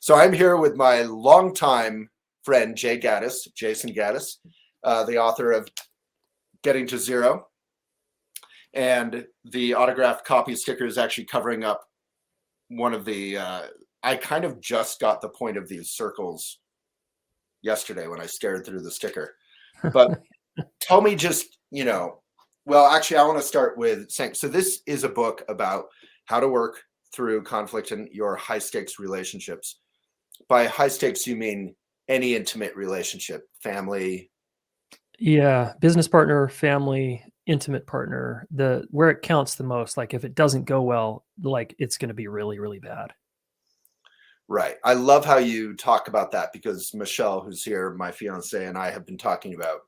So I'm here with my longtime friend, Jayson Gaddis, the author of Getting to Zero. And the autographed copy sticker is actually covering up one of the, I kind of just got the point of these circles yesterday when I stared through the sticker. But tell me just, well, actually, I want to start with saying, so this is a book about how to work through conflict in your high stakes relationships. By high stakes, you mean any intimate relationship, family? Yeah, business partner, family, intimate partner, where it counts the most, like if it doesn't go well, like it's going to be really, really bad. Right. I love how you talk about that because Michelle, who's here, my fiance, and I have been talking about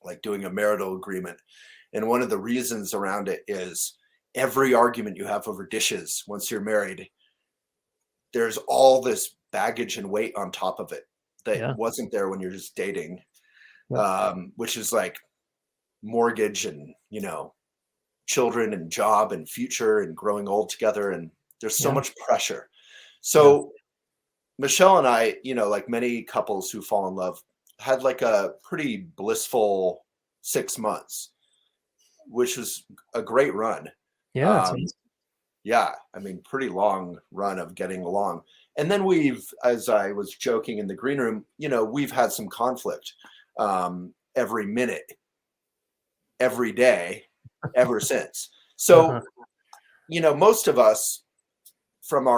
like doing a marital agreement. And one of the reasons around it is every argument you have over dishes once you're married, there's all this baggage and weight on top of it that wasn't there when you're just dating, which is like mortgage and, children and job and future and growing old together. And there's so much pressure. So Michelle and I, like many couples who fall in love, had like a pretty blissful 6 months, which was a great run. Yeah. Yeah. I mean, pretty long run of getting along. And then as I was joking in the green room, we've had some conflict every minute, every day, ever since. So, most of us from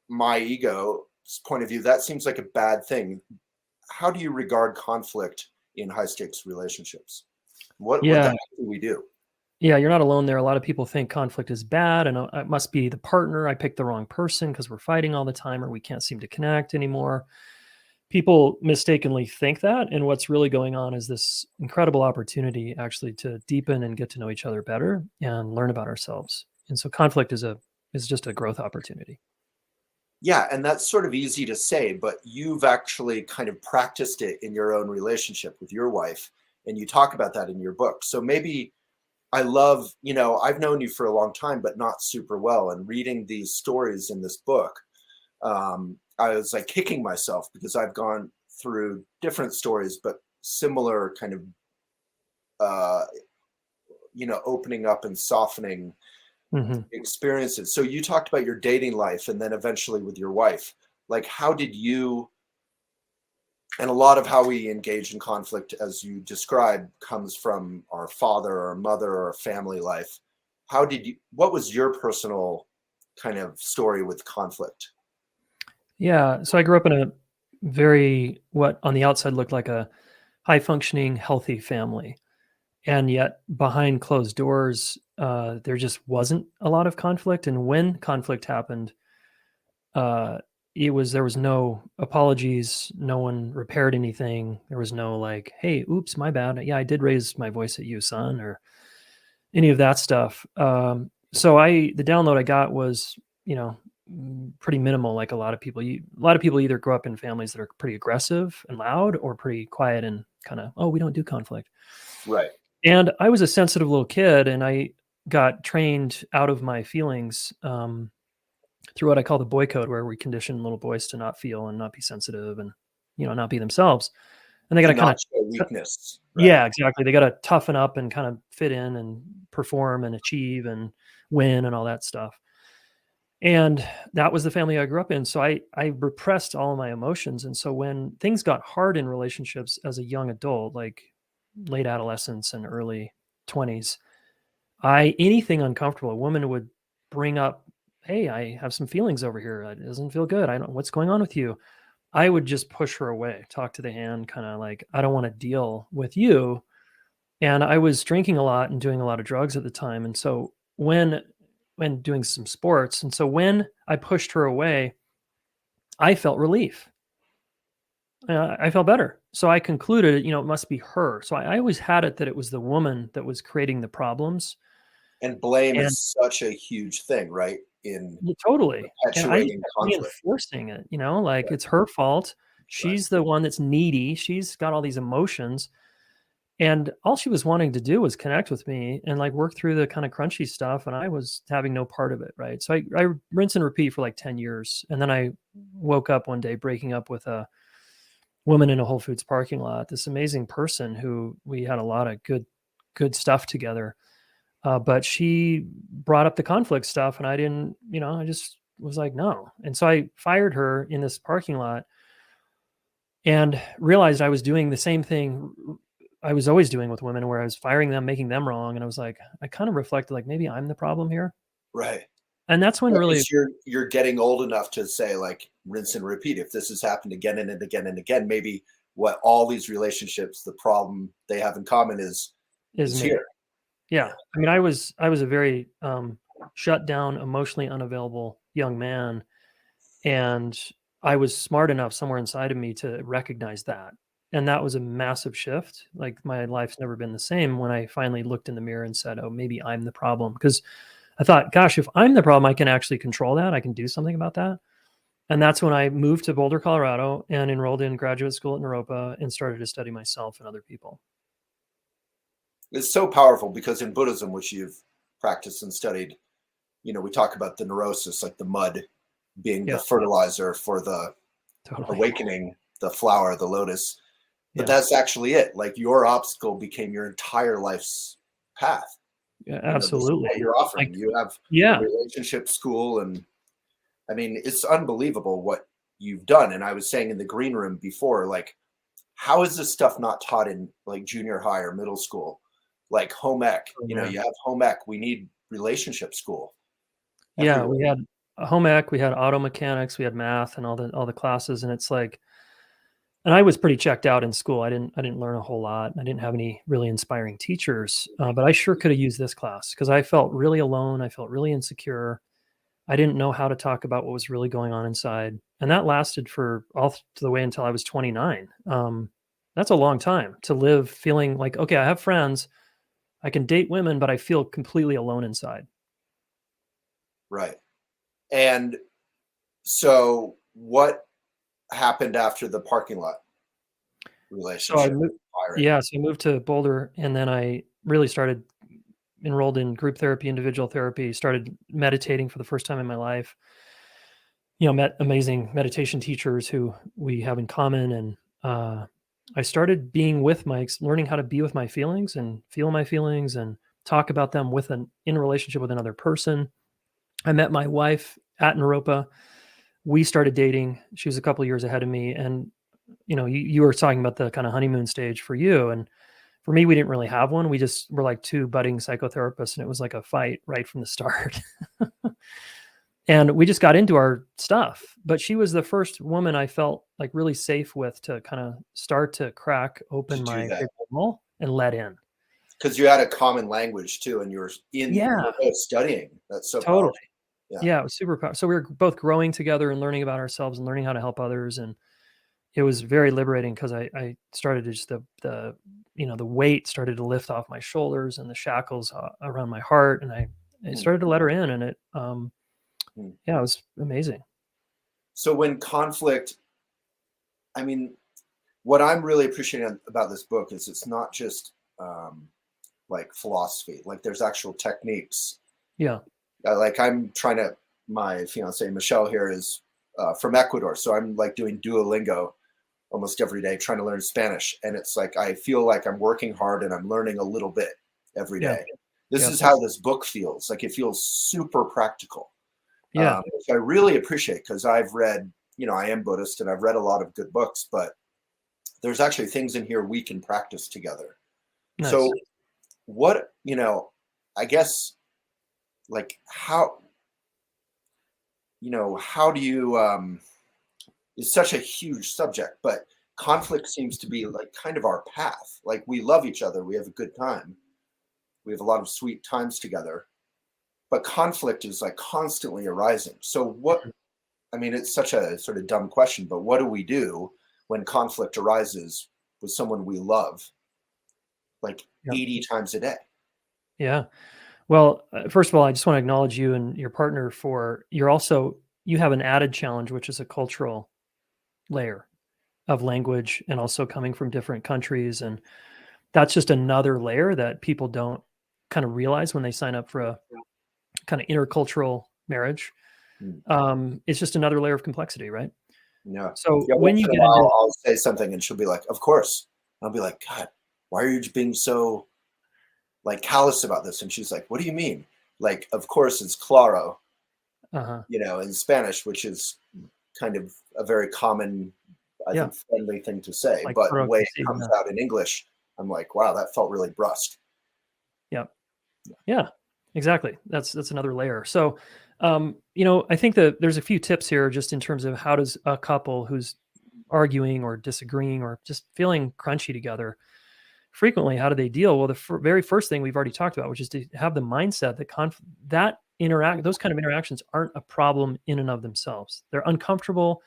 my ego's point of view, that seems like a bad thing. How do you regard conflict in high stakes relationships? What do we do? Yeah, you're not alone there. A lot of people think conflict is bad and it must be the partner. I picked the wrong person because we're fighting all the time or we can't seem to connect anymore. People mistakenly think that. And what's really going on is this incredible opportunity actually to deepen and get to know each other better and learn about ourselves. And so conflict is just a growth opportunity. Yeah, and that's sort of easy to say, but you've actually kind of practiced it in your own relationship with your wife, and you talk about that in your book. So maybe I love, I've known you for a long time, but not super well. And reading these stories in this book, I was like kicking myself because I've gone through different stories, but similar kind of, opening up and softening experiences. So you talked about your dating life and then eventually with your wife. Like, how did you, and a lot of how we engage in conflict, as you described, comes from our father or mother or family life. What was your personal kind of story with conflict? Yeah. So I grew up in a very, what on the outside looked like a high functioning, healthy family. And yet behind closed doors, there just wasn't a lot of conflict. And when conflict happened, there was no apologies. No one repaired anything. There was no like, hey, oops, my bad. Yeah, I did raise my voice at you, son, or any of that stuff. So the download I got was, pretty minimal. Like a lot of people either grow up in families that are pretty aggressive and loud or pretty quiet and kind of, oh, we don't do conflict. Right. And I was a sensitive little kid and I got trained out of my feelings through what I call the boy code, where we condition little boys to not feel and not be sensitive and, not be themselves. And they got to kind of show weakness. Right? Yeah, exactly. They got to toughen up and kind of fit in and perform and achieve and win and all that stuff. And that was the family I grew up in. So I repressed all of my emotions. And so when things got hard in relationships as a young adult, like late adolescence and early 20s, anything uncomfortable, a woman would bring up, hey, I have some feelings over here. It doesn't feel good. I don't know what's going on with you. I would just push her away, talk to the hand, kind of like, I don't want to deal with you. And I was drinking a lot and doing a lot of drugs at the time. And so when doing some sports, and so when I pushed her away, I felt relief. I felt better. So I concluded, it must be her. So I always had it that it was the woman that was creating the problems. And blame is such a huge thing, right? Totally. And I Perpetuating conflict. reinforcing it, it's her fault. She's the one that's needy. She's got all these emotions. And all she was wanting to do was connect with me and like work through the kind of crunchy stuff. And I was having no part of it. Right. So I rinse and repeat for like 10 years. And then I woke up one day breaking up with a woman in a Whole Foods parking lot, this amazing person who we had a lot of good stuff together. But she brought up the conflict stuff and I didn't, I just was like, no. And so I fired her in this parking lot and realized I was doing the same thing I was always doing with women where I was firing them, making them wrong. And I was like, I kind of reflected like maybe I'm the problem here. Right. And that's when Yeah, really, 'cause you're getting old enough to say like rinse and repeat. If this has happened again and again and again, maybe what all these relationships, the problem they have in common is is is me. here. Yeah. I mean, I was a very shut down, emotionally unavailable young man. And I was smart enough somewhere inside of me to recognize that. And that was a massive shift. Like my life's never been the same when I finally looked in the mirror and said, oh, maybe I'm the problem. Because I thought, gosh, if I'm the problem, I can actually control that. I can do something about that. And that's when I moved to Boulder, Colorado and enrolled in graduate school at Naropa and started to study myself and other people. It's so powerful because in Buddhism, which you've practiced and studied, we talk about the neurosis, like the mud being the Yeah, fertilizer for the totally. awakening, the flower, the lotus. But Yeah, that's actually it. Like your obstacle became your entire life's path. yeah, This is absolutely. what you're Like, offering. You have a yeah, relationship school, and I mean, it's unbelievable what you've done. And I was saying in the green room before, like, how is this stuff not taught in like junior high or middle school? Like home ec, oh, yeah. you have home ec. We need relationship school Yeah, everywhere. we had a home ec, we had auto mechanics, we had math and all the classes. And it's like, and I was pretty checked out in school. I didn't learn a whole lot. I didn't have any really inspiring teachers, but I sure could have used this class because I felt really alone. I felt really insecure. I didn't know how to talk about what was really going on inside, and that lasted for to the way until I was 29. That's a long time to live feeling like, okay, I have friends, I can date women, but I feel completely alone inside. Right. And so what happened after the parking lot So I relationship moved, firing? yeah, so I moved to Boulder, and then I really started enrolled in group therapy, individual therapy, started meditating for the first time in my life. Met amazing meditation teachers who we have in common, and I started being with learning how to be with my feelings and feel my feelings and talk about them in relationship with another person. I met my wife at Naropa. We started dating. She was a couple years ahead of me, and you were talking about the kind of honeymoon stage for you, and for me, we didn't really have one. We just were like two budding psychotherapists, and it was like a fight right from the start. And we just got into our stuff. But she was the first woman I felt like really safe with to kind of start to crack To open do my that. big wall and let in. Because you had a common language too, and Yeah, you're both studying. That's so totally. powerful. Yeah. Yeah, it was super powerful. So we were both growing together and learning about ourselves and learning how to help others. And it was very liberating because I started to just the weight started to lift off my shoulders and the shackles around my heart. And I Hmm. started to let her in, and Hmm. yeah, it was amazing. So when conflict, I mean, what I'm really appreciating about this book is it's not just like philosophy. Like there's actual techniques. Yeah. Like I'm trying to. My fiance Michelle here is from Ecuador, so I'm like doing Duolingo almost every day, trying to learn Spanish, and it's like I feel like I'm working hard and I'm learning a little bit every Yeah. day. This Yeah. is how this book feels. Like it feels super practical, Yeah. which I really appreciate because I've read. I am Buddhist and I've read a lot of good books, but there's actually things in here we can practice together. So Nice. what, I guess like how do you is such a huge subject, but conflict seems to be like kind of our path. Like we love each other, we have a good time, we have a lot of sweet times together, but conflict is like constantly arising. So what, I mean, it's such a sort of dumb question, but what do we do when conflict arises with someone we love like Yeah. 80 times a day? Yeah. Well, first of all, I just want to acknowledge you and your partner you have an added challenge, which is a cultural layer of language and also coming from different countries. And that's just another layer that people don't kind of realize when they sign up for a kind of intercultural marriage. It's just another layer of complexity, right? Yeah. So Yeah. when Once you in a get into, while, I'll say something and she'll be like, "Of course." I'll be like, "God, why are you being so like callous about this?" And she's like, "What do you mean?" Like, of course, it's claro, uh-huh, in Spanish, which is kind of a very common, I yeah, think, friendly thing to say. like But the claro way que it sí, comes out in English, I'm like, wow, that felt really brusque. yeah, yeah, exactly. That's another layer. So, I think that there's a few tips here, just in terms of how does a couple who's arguing or disagreeing or just feeling crunchy together frequently, how do they deal? Well, the very first thing we've already talked about, which is to have the mindset that those kind of interactions aren't a problem in and of themselves. They're uncomfortable.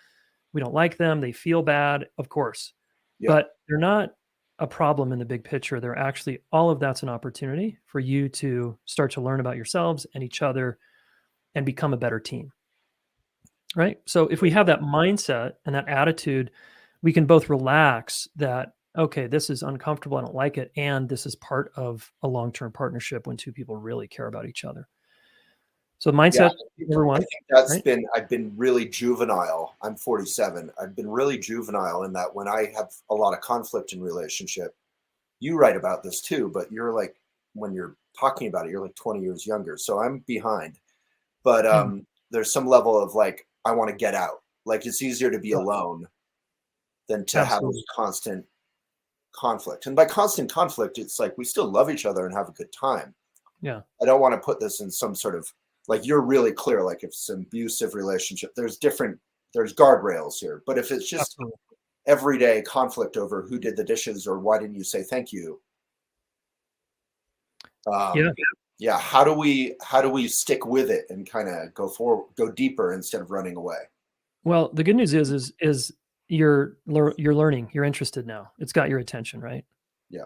We don't like them. They feel bad, of course, Yeah. but they're not a problem in the big picture. They're actually, all of that's an opportunity for you to start to learn about yourselves and each other and become a better team. Right. So if we have that mindset and that attitude, we can both relax that, okay, this is uncomfortable. I don't like it. And this is part of a long term partnership when two people really care about each other. So Yeah. mindset, number I one, think right? I've been really juvenile. I'm 47. I've been really juvenile in that when I have a lot of conflict in relationship, you write about this too, but you're like, when you're talking about it, you're like 20 years younger. So I'm behind. But Mm, there's some level of like, I want to get out. Like it's easier to be yeah, alone than to have absolutely. constant conflict. And by constant conflict, it's like we still love each other and have a good time. Yeah, I don't want to put this in some sort of like you're really clear, like if it's an abusive relationship, there's guardrails here. But if it's just absolutely. everyday conflict over who did the dishes or why didn't you say thank you, Yeah. um, yeah, how do we stick with it and kind of go deeper instead of running away? Well, the good news is you're learning, you're interested now. It's got your attention, right? Yeah,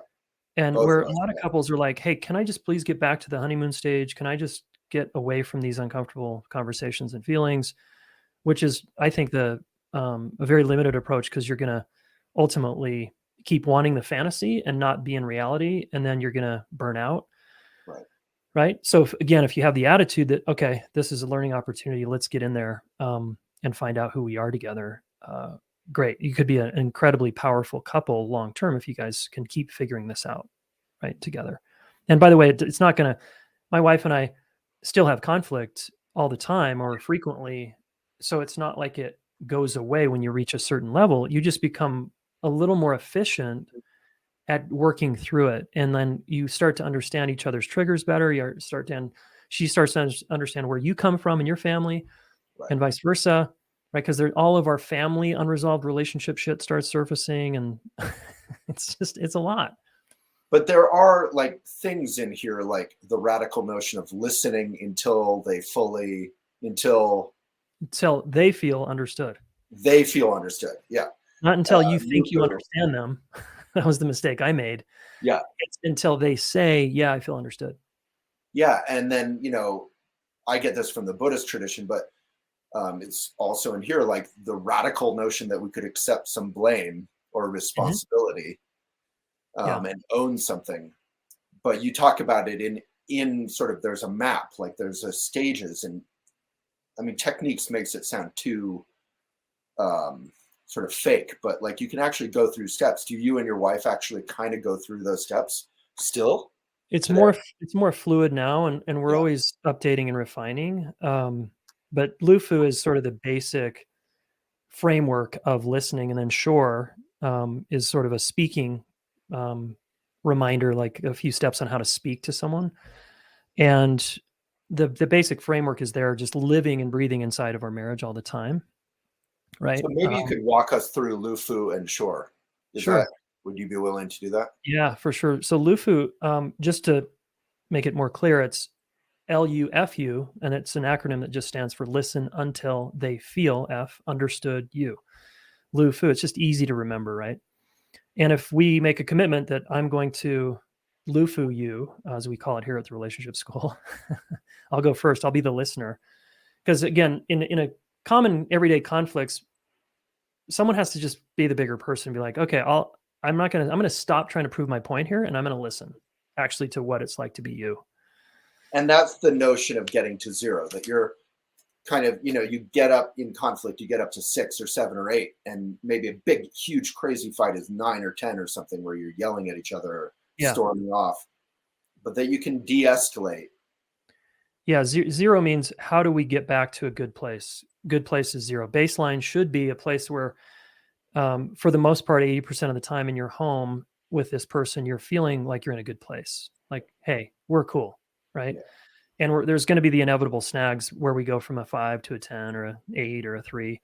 And both where of a us. lot of Yeah, couples are like, "Hey, can I just please get back to the honeymoon stage? Can I just get away from these uncomfortable conversations and feelings?" Which is, I think, a very limited approach, because you're gonna ultimately keep wanting the fantasy and not be in reality, and then you're gonna burn out, right. right? So if you have the attitude that, okay, this is a learning opportunity, let's get in there, and find out who we are together. Great. You could be an incredibly powerful couple long term if you guys can keep figuring this out, right, together. And by the way, it's not gonna. My wife and I still have conflict all the time or frequently, so it's not like it goes away when you reach a certain level. You just become a little more efficient at working through it, and then you start to understand each other's triggers better. She starts to understand where you come from and your family, Right. and vice versa, right? Because all of our family unresolved relationship shit starts surfacing, and it's a lot But there are like things in here, like the radical notion of listening until until they feel understood, they feel understood. Yeah. not until you think you Luther, understand them. That was the mistake I made. yeah. It's until they say, "Yeah, I feel understood." Yeah. And then, I get this from the Buddhist tradition, but it's also in here, like the radical notion that we could accept some blame or Mhm. responsibility Yeah. and own something. But you talk about it in sort of there's a map, like there's a stages, and I mean techniques makes it sound too um, sort of fake, but like you can actually go through steps. Do you and your wife actually kind of go through those steps still It's today? more fluid now, and we're Yeah. always updating and refining. But Lufu is sort of the basic framework of listening, and then Shore, is sort of a speaking, um, reminder, like a few steps on how to speak to someone. And the basic framework is there, just living and breathing inside of our marriage all the time, So right? maybe you could walk us through Lufu and Shore. Is that Sure. would you be willing to do that? Yeah, for sure. So Lufu, just to make it more clear, it's LUFU, and it's an acronym that just stands for listen until they feel F understood you. LUFU. It's just easy to remember, right? And if we make a commitment that I'm going to LUFU you, as we call it here at the relationship school, I'll go first. I'll be the listener. Because again, in a common everyday conflicts, someone has to just be the bigger person and be like, okay, I'm going to stop trying to prove my point here, and I'm going to listen actually to what it's like to be you. And that's the notion of getting to zero, that you're kind of, you get up in conflict, you get up to 6 or 7 or 8, and maybe a big, huge, crazy fight is 9 or 10 or something where you're yelling at each other or storming off, but that you can de-escalate. Yeah. Zero means, how do we get back to a good place? Good place is zero. Baseline should be a place where, for the most part, 80% of the time in your home with this person, you're feeling like you're in a good place. Like, hey, we're cool. Right. Yeah. And there's going to be the inevitable snags where we go from a 5 to a 10 or a 8 or a 3.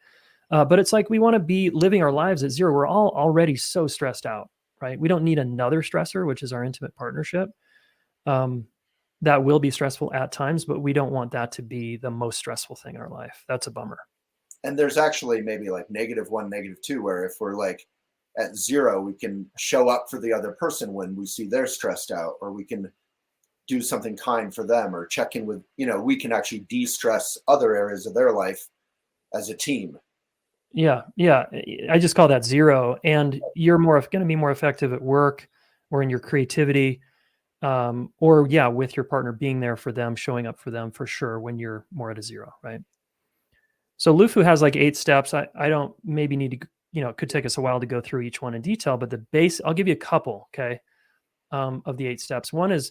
But it's like, we want to be living our lives at zero. We're all already so stressed out, right? We don't need another stressor, which is our intimate partnership. That will be stressful at times, but we don't want that to be the most stressful thing in our life. That's a bummer. And there's actually maybe like -1, -2, where if we're like at 0, we can show up for the other person when we see they're stressed out, or we can do something kind for them, or check in with, we can actually de-stress other areas of their life as a team. Yeah. Yeah. I just call that zero. And you're going to be more effective at work or in your creativity, or with your partner, being there for them, showing up for them for sure when you're more at a 0, right? So LUFU has like 8 steps. I don't maybe need to, it could take us a while to go through each one in detail, but the base, I'll give you a couple, okay, of the 8 steps. One is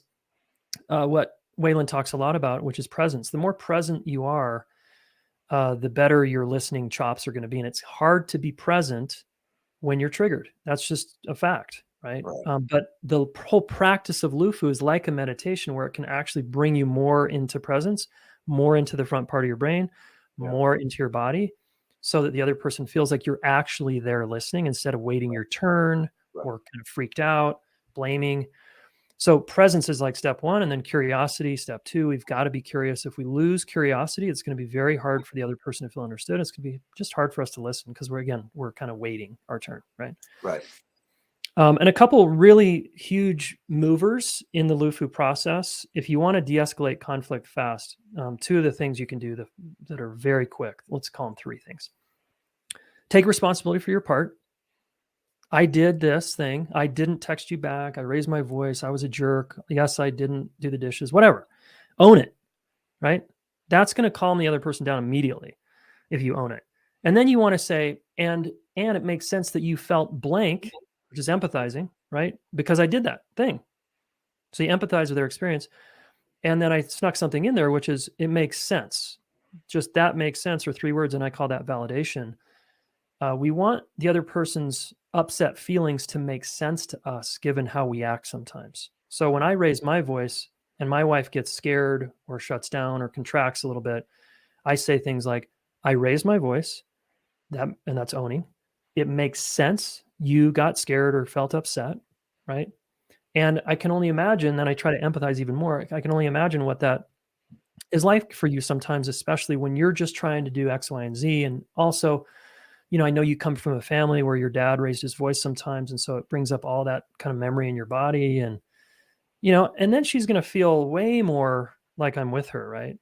what Waylon talks a lot about, which is presence. The more present you are, the better your listening chops are going to be. And it's hard to be present when you're triggered. That's just a fact, right? But the whole practice of LUFU is like a meditation, where it can actually bring you more into presence, more into the front part of your brain, more into your body, so that the other person feels like you're actually there listening, instead of waiting your turn or kind of freaked out, blaming. So presence is like step 1, and then curiosity, step 2. We've got to be curious. If we lose curiosity, it's going to be very hard for the other person to feel understood. It's going to be just hard for us to listen, because we're kind of waiting our turn, right? Right. And a couple really huge movers in the LUFU process, if you want to de-escalate conflict fast, 2 of the things you can do that are very quick. Let's call them 3 things. Take responsibility for your part. I did this thing. I didn't text you back. I raised my voice. I was a jerk. Yes, I didn't do the dishes, whatever. Own it, right? That's going to calm the other person down immediately if you own it. And then you want to say, and it makes sense that you felt blank, which is empathizing, right? Because I did that thing. So you empathize with their experience. And then I snuck something in there, which is, it makes sense. Just that makes sense, or 3 words. And I call that validation. We want the other person's upset feelings to make sense to us, given how we act sometimes. So when I raise my voice and my wife gets scared or shuts down or contracts a little bit, I say things like, I raised my voice, and that's owning. It makes sense. You got scared or felt upset, right? And I can only imagine, then I try to empathize even more. I can only imagine what that is like for you sometimes, especially when you're just trying to do X, Y, and Z. And also, I know you come from a family where your dad raised his voice sometimes. And so it brings up all that kind of memory in your body. And, and then she's going to feel way more like I'm with her, right?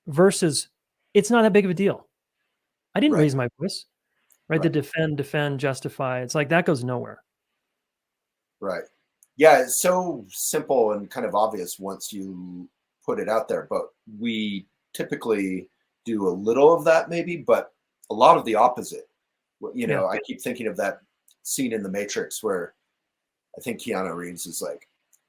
Versus, it's not that big of a deal. I didn't raise my voice, right? The defend, justify. It's like, that goes nowhere. Right. Yeah, it's so simple and kind of obvious once you put it out there, but we typically do a little of that maybe, but a lot of the opposite. I keep thinking of that scene in The Matrix where I think Keanu Reeves is like,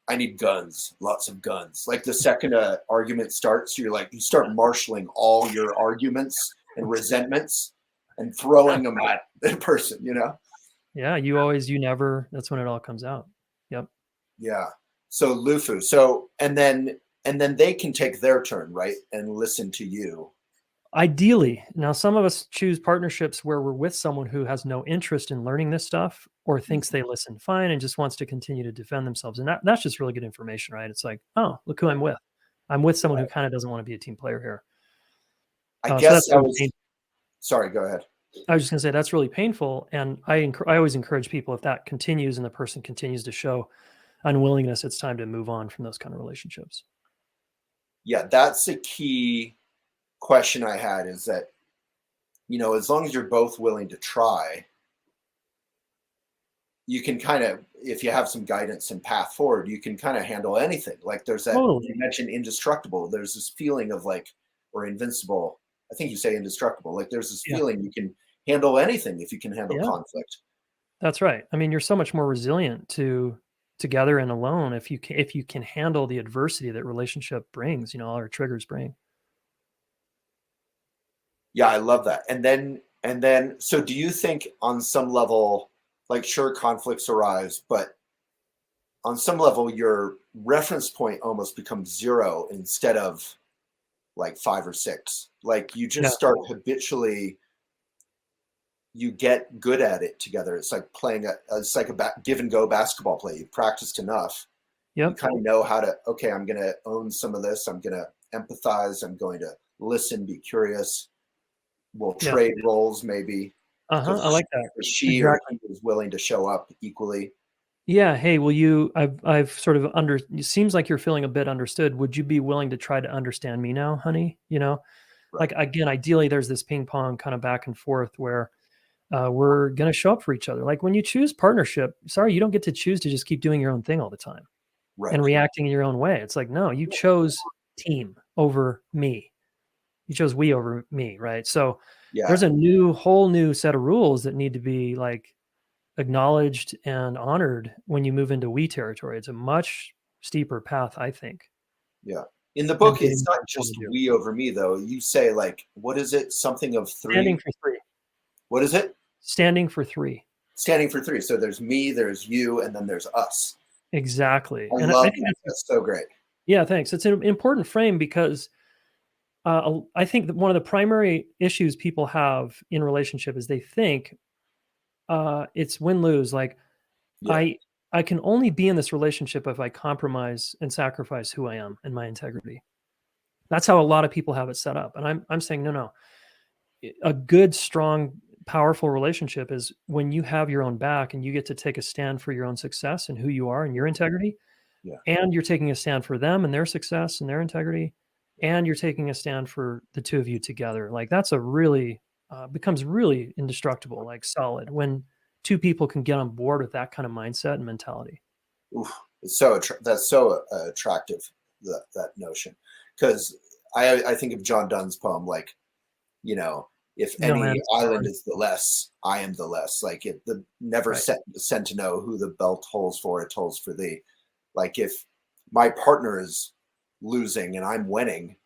I need guns, lots of guns. Like the second argument starts, you start marshaling all your arguments and resentments and throwing them at the person, Yeah, you never, that's when it all comes out. Yep. Yeah. So LUFU. So and then they can take their turn, right? And listen to you. Ideally. Now, some of us choose partnerships where we're with someone who has no interest in learning this stuff, or thinks they listen fine and just wants to continue to defend themselves. And that's just really good information, right? It's like, oh, look who I'm with. I'm with someone who kind of doesn't want to be a team player here. I guess sorry, go ahead. I was just going to say, that's really painful. And I always encourage people, if that continues and the person continues to show unwillingness, it's time to move on from those kind of relationships. Yeah, that's a key question I had, is that, as long as you're both willing to try, you can kind of, if you have some guidance and path forward, you can kind of handle anything. Like there's that, Totally. you mentioned indestructible. There's this feeling of like, or invincible. I think you say indestructible. Like there's this Yeah. feeling you can handle anything if you can handle Yeah. conflict. That's right. I mean, you're so much more resilient to together and alone if you can handle the adversity that relationship brings, all our triggers bring. Yeah, I love that. And then, so do you think on some level, like sure, conflicts arise, but on some level, your reference point almost becomes zero instead of like 5 or 6. Like you Yeah. just start habitually, you get good at it together. It's like playing it's like a give and go basketball play. You practiced enough. You Yep. kind of know how to, okay, I'm going to own some of this. I'm going to empathize. I'm going to listen, be curious. We'll Yeah. trade roles maybe. So I like that. she or Exactly. he is willing to show up equally. Yeah. Hey, I've sort of it seems like you're feeling a bit understood. Would you be willing to try to understand me now, honey? Right. Like again, ideally there's this ping pong kind of back and forth where we're going to show up for each other. Like when you choose partnership, sorry, you don't get to choose to just keep doing your own thing all the time Right. and reacting in your own way. It's like, no, you chose team over me. You chose we over me, right? So Yeah. there's a whole new set of rules that need to be like acknowledged and honored when you move into we territory. It's a much steeper path, I think, Yeah. In the than book, doing it's what not I'm trying just to do. we over me, though. You say, like, what is it? Something of Standing three. for three. What is it? Standing for three. Standing for three. So there's me, there's you, and then there's us. Exactly. I And I love think that. That's so great. yeah, thanks. It's an important frame because I think that one of the primary issues people have in relationship is they think it's win lose. Like Yeah. I I can only be in this relationship if I compromise and sacrifice who I am and my integrity. That's how a lot of people have it set up. And I'm saying no, no. A good, strong, powerful relationship is when you have your own back and you get to take a stand for your own success and who you are and your integrity, Yeah. and you're taking a stand for them and their success and their integrity, and you're taking a stand for the two of you together. Like that's a really becomes really indestructible, like solid when two people can get on board with that kind of mindset and mentality. Oof. It's so that's so attractive, that notion. Because I think of John Donne's poem, like, you know, if No any man, it's island gone. is the less, I am the less. Like the never Right. sent to know who the belt holds for, it holds for thee. Like if my partner is losing and I'm winning,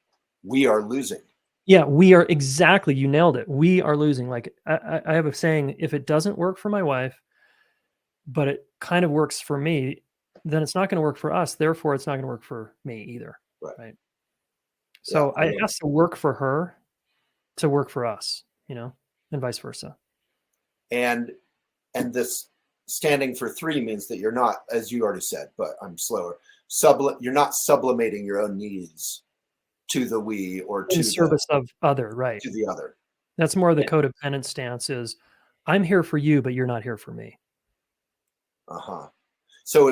we are losing. Yeah, we are exactly. You nailed it. We are losing. Like I have a saying: if it doesn't work for my wife, but it kind of works for me, then it's not going to work for us. Therefore, it's not going to work for me either. Right. Right. Yeah. So it has to work for her to work for us, and vice versa. And this standing for three means that you're not, as you already said, but I'm slower. You're not sublimating your own needs to the we or In service of other, right. to the other. That's more of the codependent stance is I'm here for you, but you're not here for me. Uh-huh. So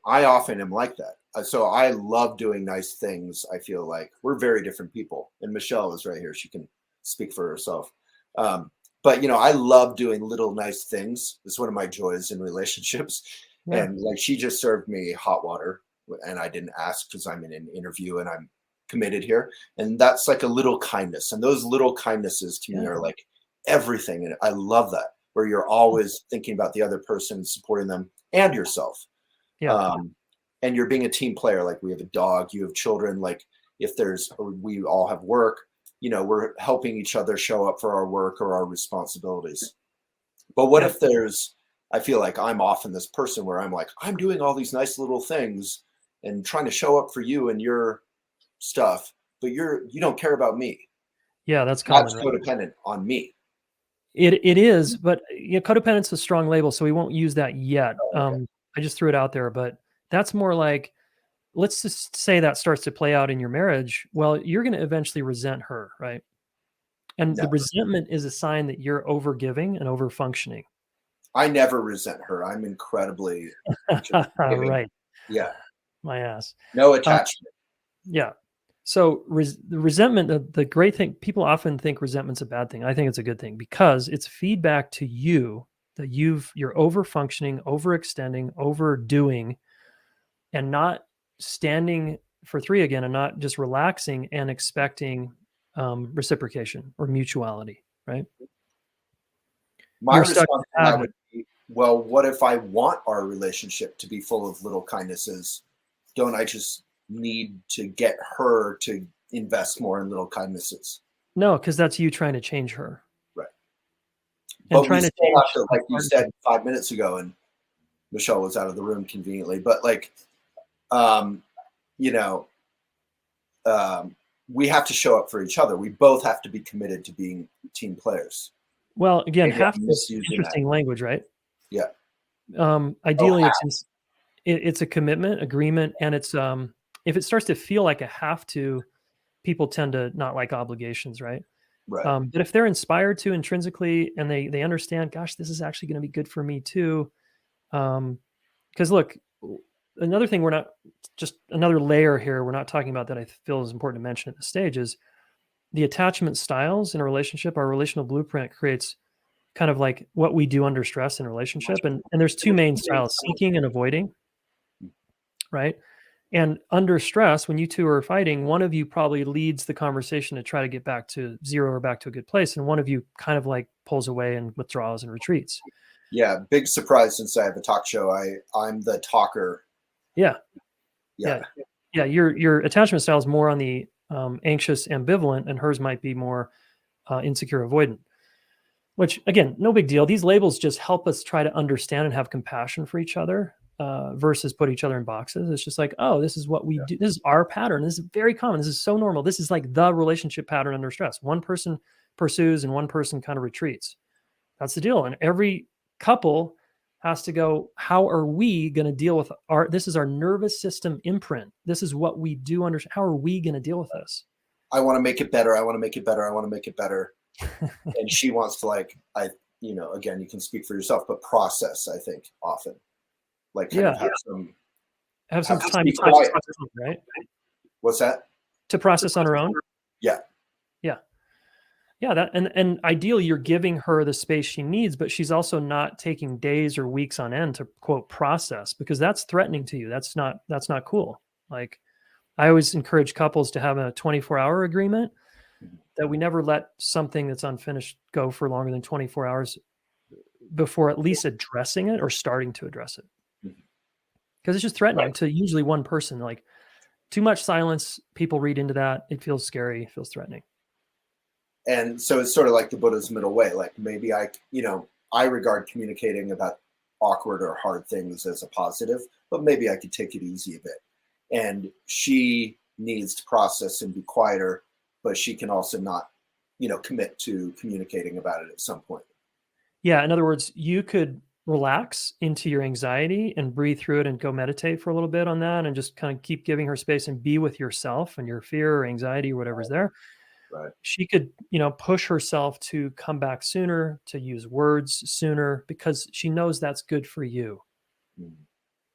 I often am like that. So I love doing nice things. I feel like we're very different people. And Michelle is right here. She can speak for herself. But I love doing little nice things. It's one of my joys in relationships. Yeah. And like she just served me hot water and I didn't ask because I'm in an interview and I'm committed here. And that's like a little kindness. And those little kindnesses to me are like everything. And I love that, where you're always thinking about the other person, supporting them and yourself. Yeah. And you're being a team player. Like we have a dog, you have children. Like we all have work, we're helping each other show up for our work or our responsibilities. But what if I feel like I'm often this person where I'm like, I'm doing all these nice little things and trying to show up for you and your stuff, but you don't care about me. Yeah, that's common, That's right? codependent on me. It is, but codependence is a strong label, so we won't use that yet. Oh, okay. I just threw it out there, but that's more like, let's just say that starts to play out in your marriage. Well, you're going to eventually resent her, right? And the Never. resentment is a sign that you're over giving and over functioning. I never resent her. I'm incredibly giving. Right. Yeah. My ass. No attachment. Yeah. So the resentment, the great thing, people often think resentment's a bad thing. I think it's a good thing because it's feedback to you that you're over functioning, overextending, overdoing, and not standing for 3 again, and not just relaxing and expecting reciprocation or mutuality, right? My You're stuck response in to a that pattern. would be, well, what if I want our relationship to be full of little kindnesses? Don't I just need to get her to invest more in little kindnesses? No, because that's you trying to change her Right. and But we trying to still have change to, the like you partner. said 5 minutes ago, and Michelle was out of the room conveniently, but like, um, you know, um, we have to show up for each other. We both have to be committed to being team players. Well, again, Maybe half I'm is misusing that. interesting language, right? Yeah. Oh, Ideally, it's a commitment, agreement, and it's if it starts to feel like a have to, people tend to not like obligations, right? right. But if they're inspired to intrinsically and they understand, gosh, this is actually going to be good for me too. Because look, another thing we're not just another layer here we're not talking about that I feel is important to mention at this stage is the attachment styles in a relationship. Our relational blueprint creates kind of like what we do under stress in a relationship, and there's two main styles: seeking and avoiding, right? And under stress, when you two are fighting, one of you probably leads the conversation to try to get back to zero or back to a good place. And one of you kind of like pulls away and withdraws and retreats. Yeah. Big surprise since I have a talk show. I'm the talker. Yeah. Yeah. Yeah. Yeah. Your attachment style is more on the anxious ambivalent, and hers might be more insecure avoidant, which again, no big deal. These labels just help us try to understand and have compassion for each other versus put each other in boxes. It's just like, oh, this is what we do. This is our pattern. This is very common. This is so normal. This is like the relationship pattern under stress. One person pursues and one person kind of retreats. That's the deal. And every couple has to go, how are we going to deal with this is our nervous system imprint. This is what we do under, how are we going to deal with this? I want to make it better. I want to make it better. I want to make it better. And she wants to again, you can speak for yourself, but process, I think often like kind of have some to time be to quiet. process, right? What's that? To process on her own. Yeah. Yeah, that and ideally you're giving her the space she needs, but she's also not taking days or weeks on end to quote process, because that's threatening to you. That's not cool. Like I always encourage couples to have a 24-hour agreement that we never let something that's unfinished go for longer than 24 hours before at least addressing it or starting to address it. Because it's just threatening to usually one person. Like too much silence, people read into that. It feels scary, it feels threatening. And so it's sort of like the Buddha's middle way. Like maybe I regard communicating about awkward or hard things as a positive, but maybe I could take it easy a bit. And she needs to process and be quieter, but she can also not, commit to communicating about it at some point. Yeah. In other words, you could relax into your anxiety and breathe through it and go meditate for a little bit on that and just kind of keep giving her space and be with yourself and your fear or anxiety or whatever's there. Right. She could, push herself to come back sooner, to use words sooner, because she knows that's good for you.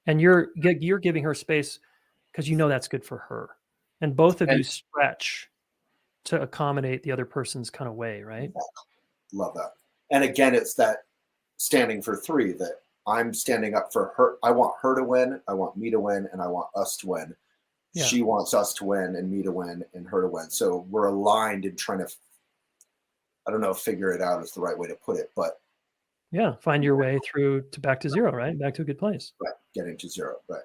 And you're giving her space because that's good for her. And both of you stretch to accommodate the other person's kind of way, right? Love that. And again, it's that standing for three, that I'm standing up for her. I want her to win. I want me to win. And I want us to win. Yeah. She wants us to win and me to win and her to win. So we're aligned in trying to, I don't know if figure it out is the right way to put it, but yeah, find your way through to back to zero, right? Back to a good place. Right. Getting to zero. Right.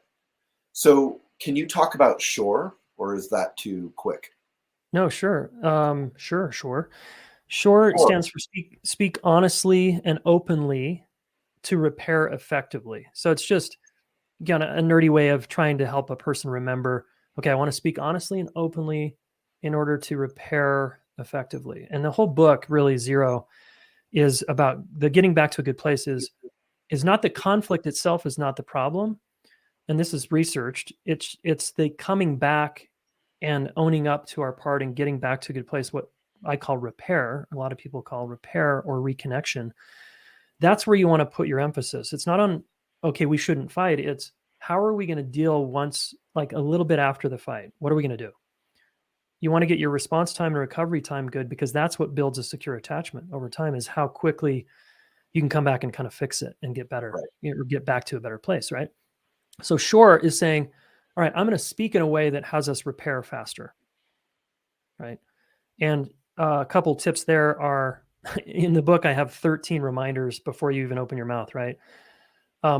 So can you talk about SURE, or is that too quick? No, sure. Sure. SURE stands for speak honestly and openly to repair effectively. So it's just, again, a nerdy way of trying to help a person remember, okay, I want to speak honestly and openly in order to repair effectively. And the whole book, really, Zero, is about the getting back to a good place is not the conflict itself is not the problem. And this is researched. It's the coming back and owning up to our part and getting back to a good place, what I call repair. A lot of people call repair or reconnection. That's where you want to put your emphasis. It's not on, okay, we shouldn't fight. It's how are we going to deal once, like a little bit after the fight? What are we going to do? You want to get your response time and recovery time good, because that's what builds a secure attachment over time, is how quickly, you can come back and kind of fix it and get better, Right. or get back to a better place, right? So Shore is saying, all right, I'm going to speak in a way that has us repair faster, right? And a couple tips there are in the book, I have 13 reminders before you even open your mouth, right?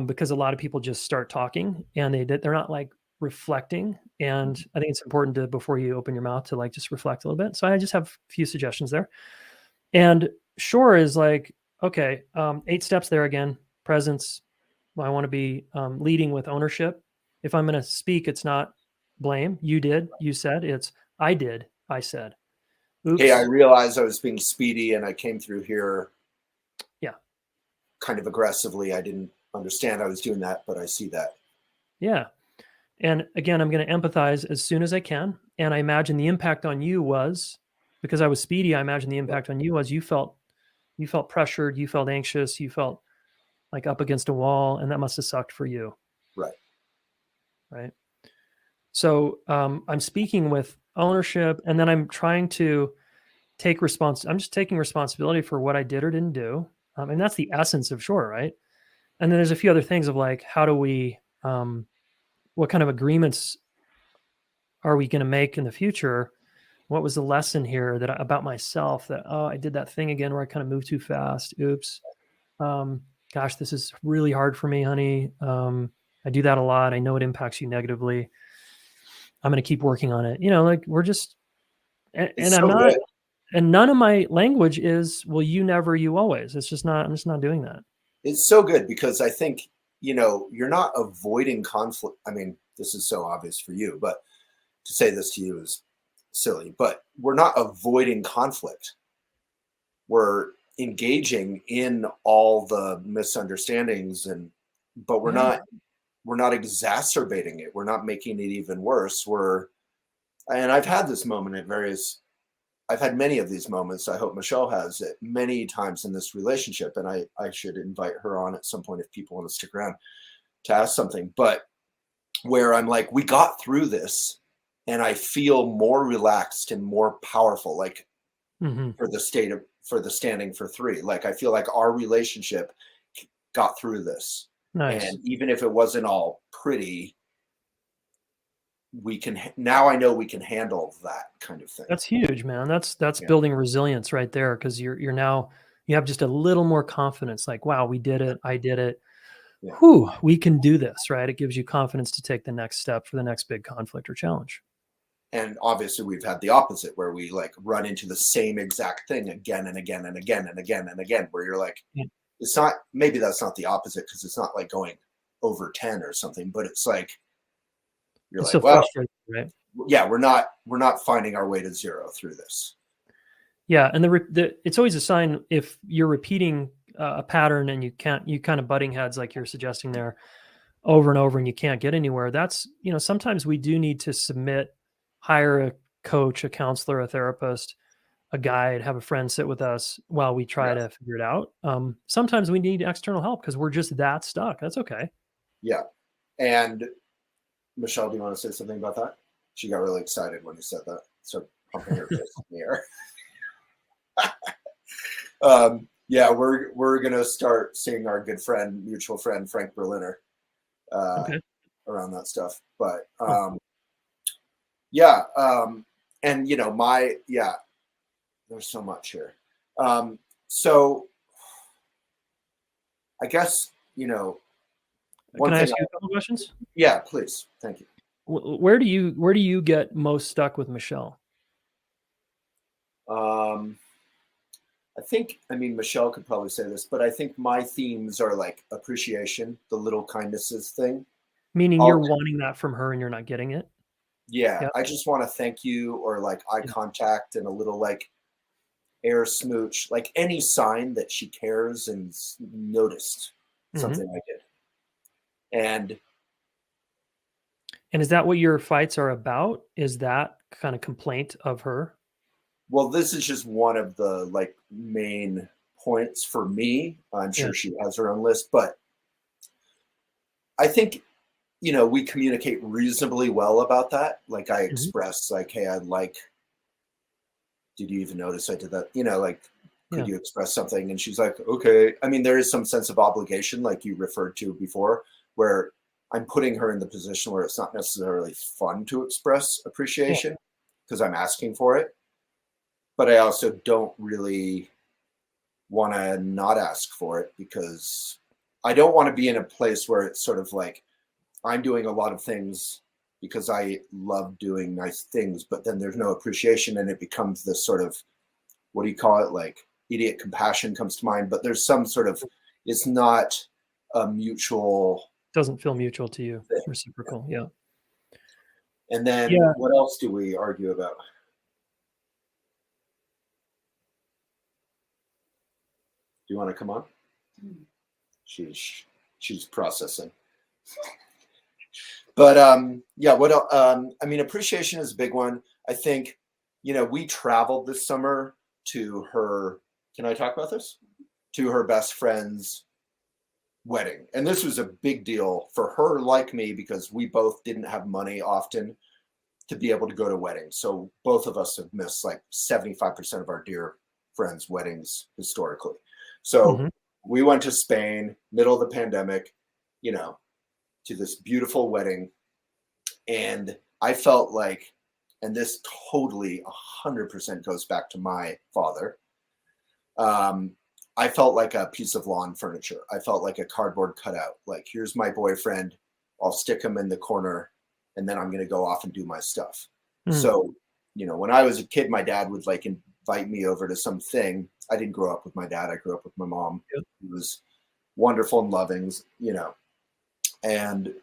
Because a lot of people just start talking and they're not like reflecting. And I think it's important to, before you open your mouth, to like just reflect a little bit. So I just have a few suggestions there. And Shore is like, okay, 8 steps there again. Presence. I want to be leading with ownership. If I'm going to speak, it's not blame. You did, you said. It's I did, I said. Hey, I Oops. realized I was being speedy and I came through here Yeah. kind of aggressively. I didn't understand I was doing that, but I see that. Yeah. And again, I'm going to empathize as soon as I can. And I imagine the impact on you was, because I was speedy, I imagine the impact on you was you felt pressured, you felt anxious, you felt like up against a wall, and that must have sucked for you. Right. Right. So I'm speaking with ownership, and then I'm trying to I'm just taking responsibility for what I did or didn't do. And that's the essence of Shore, right? And then there's a few other things of like, how do we, what kind of agreements are we going to make in the future? What was the lesson here about myself that, oh, I did that thing again where I kind of moved too fast. Oops. Gosh, this is really hard for me, honey. I do that a lot. I know it impacts you negatively. I'm going to keep working on it. Like we're just, and It's I'm so not, good. and none of my language is, well, you never, you always. It's just not, I'm just not doing that. It's so good because I think, you're not avoiding conflict. I mean, this is so obvious for you, but to say this to you is silly, but we're not avoiding conflict. We're engaging in all the misunderstandings but we're Yeah. not exacerbating it. We're not making it even worse. And I've had many of these moments. I hope Michelle has it many times in this relationship. And I should invite her on at some point if people want to stick around to ask something, but where I'm like, we got through this and I feel more relaxed and more powerful, like Mm-hmm. for the standing for 3. Like, I feel like our relationship got through this. Nice. And even if it wasn't all pretty, now I know we can handle that kind of thing. That's huge, man. That's Yeah. building resilience right there. Cause you're now, you have just a little more confidence. Like, wow, we did it. I did it. Yeah. Whew, we can do this, right? It gives you confidence to take the next step for the next big conflict or challenge. And obviously we've had the opposite where we like run into the same exact thing again and again and again and again and again, where you're like, Yeah. it's not, maybe that's not the opposite because it's not like going over 10 or something, but it's like, you're It's like, so well, frustrating, right? yeah, we're not finding our way to 0 through this. Yeah, and it's always a sign if you're repeating a pattern and you kind of butting heads like you're suggesting there over and over and you can't get anywhere. That's, sometimes we do need to hire a coach, a counselor, a therapist, a guide, have a friend sit with us while we try Yes. to figure it out. Sometimes we need external help because we're just that stuck. That's okay. Yeah. And Michelle, do you want to say something about that? She got really excited when you said that. So pumping her fist in the air. Yeah, we're gonna start seeing our good friend, mutual friend Frank Berliner, Okay. around that stuff. But Cool. yeah, and there's so much here. So I guess one Can I thing. ask you a couple questions? Yeah, please, thank you. Where do you get most stuck with Michelle? Um, I mean, Michelle could probably say this, but I think my themes are like appreciation, the little kindnesses thing. Meaning I'll, you're wanting that from her and you're not getting it? yeah, Yep. I just want to thank you, or like eye Yeah. contact and a little like air smooch, like any sign that she cares and noticed Mhm. something I did. And And is that what your fights are about? Is that kind of complaint of her? well, this is just one of the like main points for me. I'm Yeah. sure she has her own list, but I think we communicate reasonably well about that. Like I Mhm. express like, hey, did you even notice I did that? Like Could you express something? And she's like, okay. I mean, there is some sense of obligation, like you referred to before, where I'm putting her in the position where it's not necessarily fun to express appreciation because I'm asking for it. But I also don't really want to not ask for it because I don't want to be in a place where it's sort of like I'm doing a lot of things because I love doing nice things, but then there's no appreciation and it becomes this sort of, what do you call it? Like idiot compassion comes to mind, but there's some sort of, it's not a mutual. Doesn't feel mutual to you, thing. Reciprocal. Yeah. And then what else do we argue about? Do you want to come on? She's processing. But what I mean, appreciation is a big one. I think, we traveled this summer to her, can I talk about this? To her best friend's wedding. And this was a big deal for her, like me, because we both didn't have money often to be able to go to weddings. So both of us have missed like 75% of our dear friends' weddings historically. So we went to Spain, middle of the pandemic, to this beautiful wedding. And I felt like, and this totally 100% goes back to my father. I felt like a piece of lawn furniture. I felt like a cardboard cutout. Like, here's my boyfriend. I'll stick him in the corner and then I'm going to go off and do my stuff. So, when I was a kid, my dad would like invite me over to something. I didn't grow up with my dad. I grew up with my mom. He was wonderful and loving, and,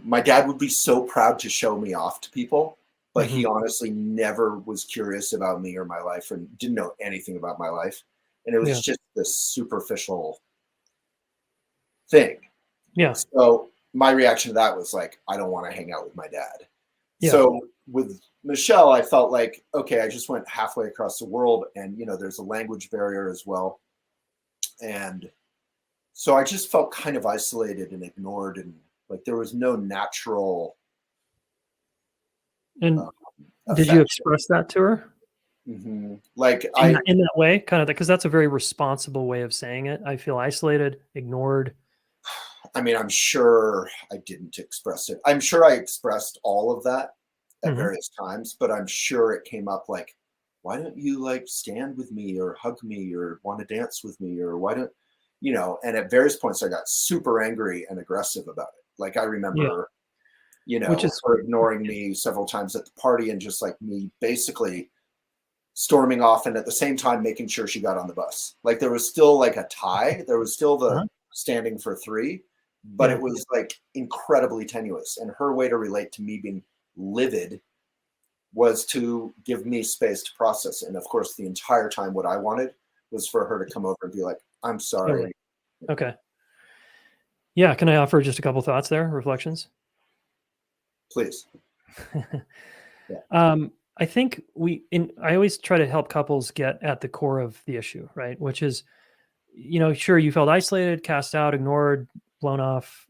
my dad would be so proud to show me off to people, but he honestly never was curious about me or my life and didn't know anything about my life. And it was just this superficial thing. Yeah. So my reaction to that was like, I don't want to hang out with my dad. Yeah. So with Michelle, I felt like, okay, I just went halfway across the world and, there's a language barrier as well. And so I just felt kind of isolated and ignored and like there was no natural. And did you express that to her? Like in that way, kind of, because that's a very responsible way of saying it. I feel isolated, ignored. I mean, I'm sure I didn't express it. I'm sure I expressed all of that at various times, but I'm sure it came up like, why don't you like stand with me or hug me or want to dance with me or why don't, and at various points I got super angry and aggressive about it. Like I remember, which is her ignoring me several times at the party and just like me basically storming off and at the same time making sure she got on the bus. Like there was still like a tie. There was still the standing for three, but it was like incredibly tenuous. And her way to relate to me being livid was to give me space to process. And of course, the entire time what I wanted was for her to come over and be like, I'm sorry. Okay. Yeah. Can I offer just a couple thoughts there, reflections? Please. I think I always try to help couples get at the core of the issue, right? Which is, sure, you felt isolated, cast out, ignored, blown off,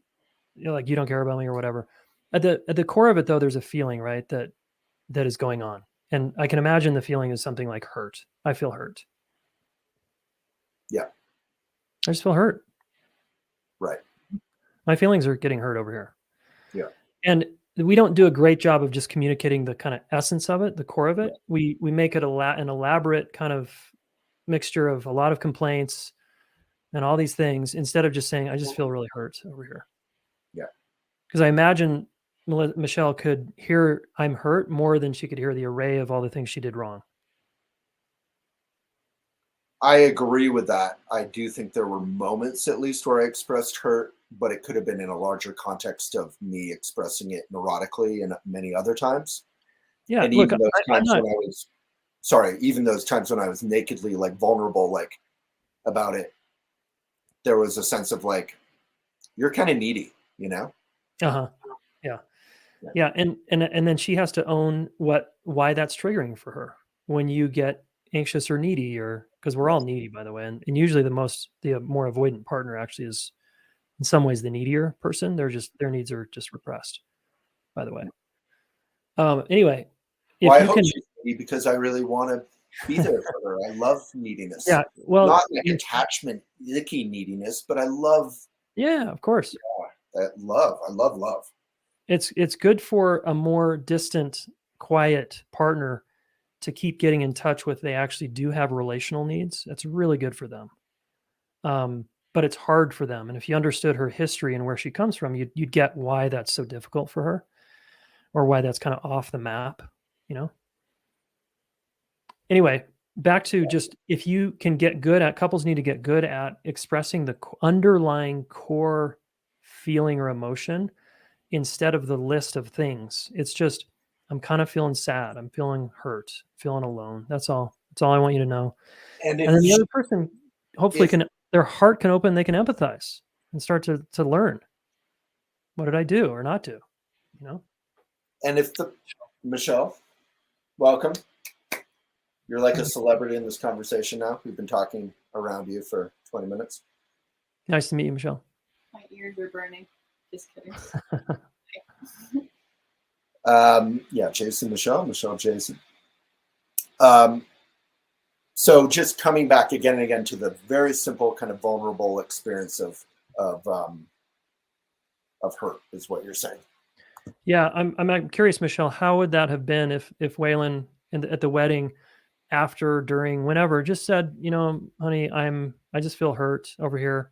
like you don't care about me or whatever. At the core of it, though, there's a feeling, right, that is going on. And I can imagine the feeling is something like hurt. I feel hurt. Yeah. I just feel hurt. Right. My feelings are getting hurt over here. Yeah. And we don't do a great job of just communicating the kind of essence of it, the core of it. We make it an elaborate kind of mixture of a lot of complaints and all these things instead of just saying, I just feel really hurt over here. Yeah. Because I imagine Michelle could hear I'm hurt more than she could hear the array of all the things she did wrong. I agree with that. I do think there were moments at least where I expressed hurt, but it could have been in a larger context of me expressing it neurotically and many other times. Yeah. And even those times when I was, even those times when I was nakedly like vulnerable, like about it, there was a sense of like, you're kind of needy, Uh-huh. Yeah. And then she has to own why that's triggering for her when you get anxious or needy, or because we're all needy, by the way. And usually the more avoidant partner actually is in some ways the needier person. Their needs are just repressed, by the way. Anyway, I hope she's needy because I really want to be there for her. I love neediness. Yeah. Well, Not like attachment, icky neediness, but I love yeah, of course. that love. I love love. It's good for a more distant, quiet partner to keep getting in touch with. They actually do have relational needs. It's really good for them. But it's hard for them. And if you understood her history and where she comes from, you'd get why that's so difficult for her, or why that's kind of off the map, you know? Anyway, back to just, if you can get good at, couples need to get good at expressing the underlying core feeling or emotion instead of the list of things. It's just, I'm kind of feeling sad. I'm feeling hurt, feeling alone. That's all. That's all I want you to know. And And then the other person hopefully if their heart can open, they can empathize and start to learn. What did I do or not do? You know? and if the Michelle, welcome. You're like a celebrity in this conversation now. We've been talking around you for 20 minutes. Nice to meet you, Michelle. My ears are burning. Just kidding. Yeah, Jayson, Michelle, Jayson. So just coming back again and again to the very simple kind of vulnerable experience of hurt is what you're saying. Yeah, I'm curious, Michelle, how would that have been if Waylon at the wedding, after, during, whenever, just said, you know, honey, I just feel hurt over here.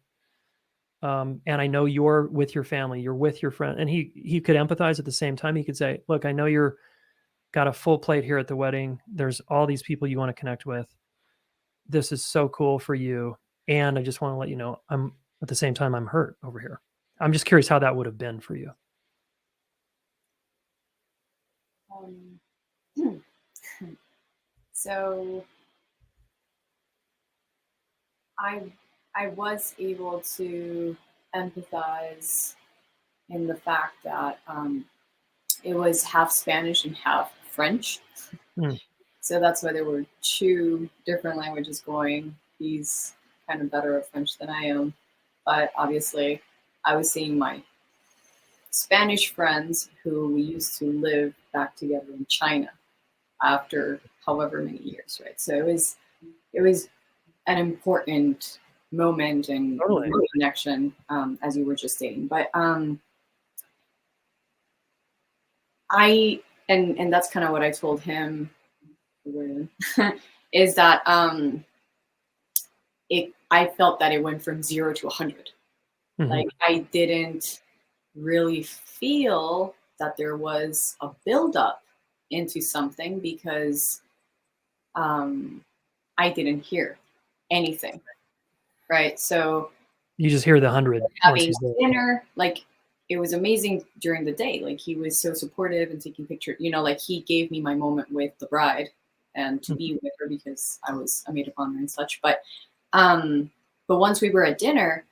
And I know you're with your family, you're with your friend, and he could empathize at the same time. He could say, look, I know you're got a full plate here at the wedding. There's all these people you want to connect with. This is so cool for you. And I just want to let you know, I'm at the same time, I'm hurt over here. I'm just curious how that would have been for you. So I was able to empathize in the fact that it was half Spanish and half French. So that's why there were two different languages going. He's kind of better at French than I am. But obviously, I was seeing my Spanish friends who we used to live back together in China after however many years, right? So it was an important moment and Totally. connection, as you were just saying. But and that's kind of what I told him is that I felt that it went from 0 to 100. Mm-hmm. Like I didn't really feel that there was a buildup into something because I didn't hear anything, right? So you just hear the 100 having dinner, like it was amazing during the day. Like he was so supportive and taking pictures, you know, like he gave me my moment with the bride and to be with her because I was a maid of honor and such. But once we were at dinner,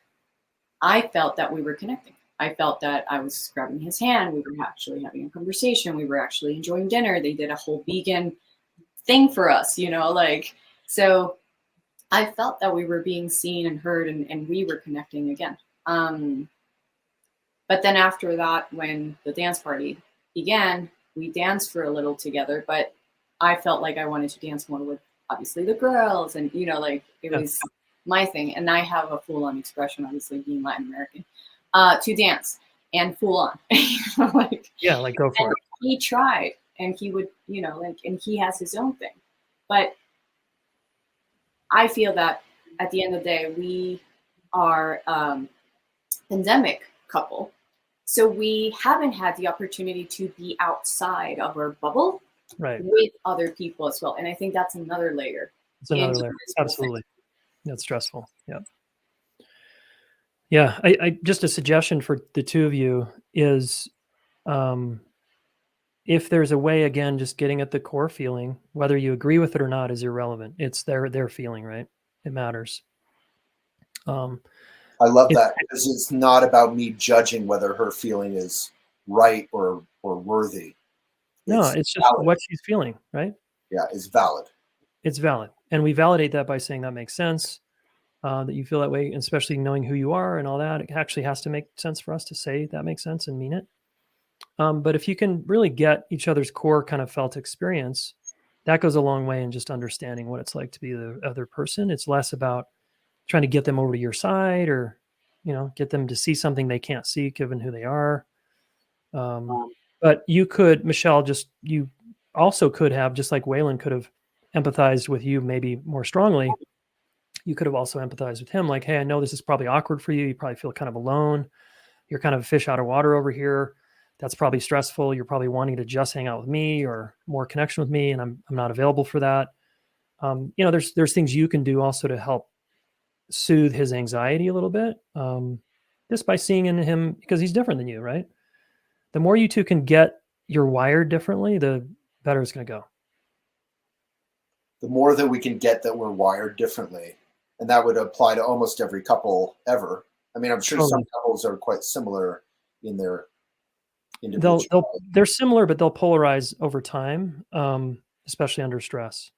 I felt that we were connecting. I felt that I was grabbing his hand. We were actually having a conversation. We were actually enjoying dinner. They did a whole vegan thing for us, you know, like, so I felt that we were being seen and heard and we were connecting again. But then after that, when the dance party began, we danced for a little together, but I felt like I wanted to dance more with obviously the girls and, you know, like it was my thing. And I have a full on expression, obviously being Latin American, to dance and full on, like, like go for it. He tried and he would, you know, like, and he has his own thing, but I feel that at the end of the day, we are pandemic couple. So we haven't had the opportunity to be outside of our bubble with other people as well. And I think that's another layer. It's another layer. Absolutely. That's stressful. Yeah. Yeah. I just a suggestion for the two of you is if there's a way, again, just getting at the core feeling, whether you agree with it or not is irrelevant. It's their feeling, right? It matters. I love that because it's not about me judging whether her feeling is right or worthy. It's just valid. What she's feeling, right? Yeah, it's valid. It's valid. And we validate that by saying that makes sense, that you feel that way, especially knowing who you are and all that. It actually has to make sense for us to say that makes sense and mean it. But if you can really get each other's core kind of felt experience, that goes a long way in just understanding what it's like to be the other person. It's less about trying to get them over to your side or, get them to see something they can't see given who they are. But you could, Michelle, you also could have, just like Waylon could have empathized with you maybe more strongly. You could have also empathized with him. Like, hey, I know this is probably awkward for you. You probably feel kind of alone. You're kind of a fish out of water over here. That's probably stressful. You're probably wanting to just hang out with me or more connection with me. And I'm not available for that. There's things you can do also to help soothe his anxiety a little bit. Just by seeing in him, because he's different than you, right? The more you two can get, you're wired differently, the better it's going to go. The more that we can get that we're wired differently, and that would apply to almost every couple ever. I mean, I'm sure some couples are quite similar in their individual. They're similar, but they'll polarize over time, especially under stress.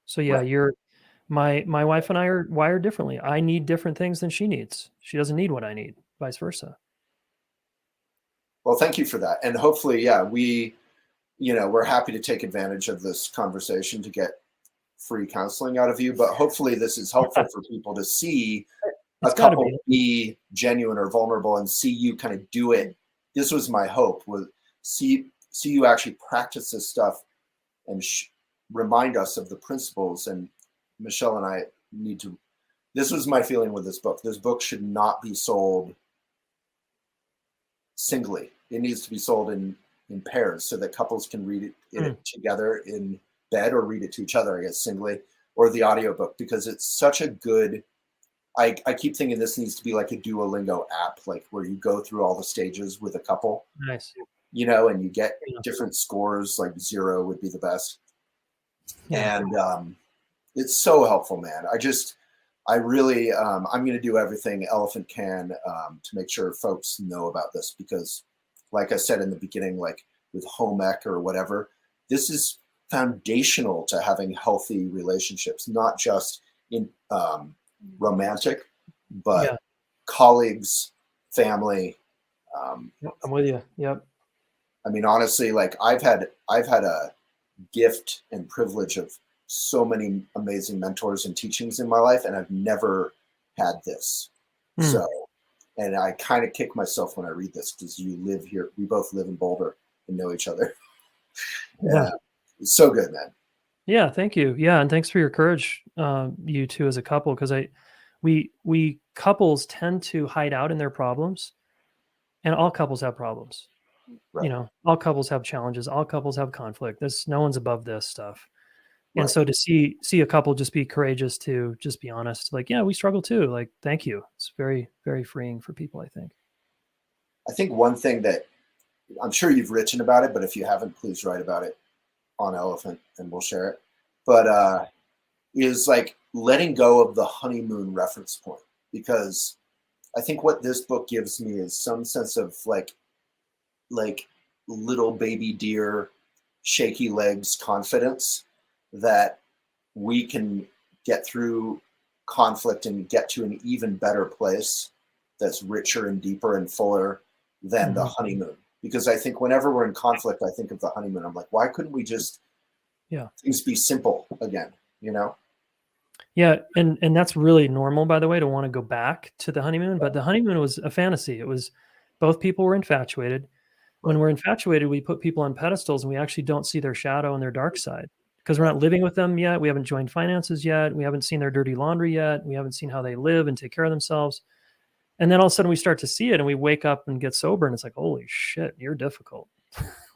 So yeah, Right. my wife and I are wired differently. I need different things than she needs. She doesn't need what I need, vice versa. Well, thank you for that. And hopefully, yeah, we're happy to take advantage of this conversation to get free counseling out of you. But hopefully this is helpful for people to see a couple be genuine or vulnerable and see you kind of do it. This was my hope, was see you actually practice this stuff and remind us of the principles. And Michelle and I this was my feeling with this book. This book should not be sold singly. It needs to be sold in pairs so that couples can read it together in bed or read it to each other, I guess, singly, or the audiobook, because it's such a good, I keep thinking this needs to be like a Duolingo app, like where you go through all the stages with a couple. Nice. And you get different scores, like 0 would be the best. Yeah. And it's so helpful, man. I'm going to do everything Elephant can to make sure folks know about this, because like I said in the beginning, like with home ec or whatever, this is foundational to having healthy relationships, not just in romantic, but colleagues, family. I'm with you. Yep. I mean, honestly, like I've had a gift and privilege of so many amazing mentors and teachings in my life, and I've never had this. So, and I kind of kick myself when I read this, because you live here. We both live in Boulder and know each other. Yeah. It's so good, man. Yeah. Thank you. Yeah. And thanks for your courage, you two as a couple, because we couples tend to hide out in their problems, and all couples have problems. Right. All couples have challenges. All couples have conflict. No one's above this stuff. Right. And so to see a couple just be courageous, to just be honest, like, yeah, we struggle too. Like, thank you. It's very, very freeing for people, I think. I think one thing that I'm sure you've written about it, but if you haven't, please write about it on Elephant and we'll share it. But is like letting go of the honeymoon reference point, because I think what this book gives me is some sense of like little baby deer, shaky legs confidence that we can get through conflict and get to an even better place that's richer and deeper and fuller than the honeymoon. Because I think whenever we're in conflict, I think of the honeymoon. I'm like, why couldn't we just things be simple again, Yeah, and that's really normal, by the way, to want to go back to the honeymoon. But the honeymoon was a fantasy. It was both people were infatuated. When we're infatuated, we put people on pedestals and we actually don't see their shadow and their dark side, because we're not living with them yet. We haven't joined finances yet. We haven't seen their dirty laundry yet. We haven't seen how they live and take care of themselves. And then all of a sudden we start to see it and we wake up and get sober and it's like, holy shit, you're difficult.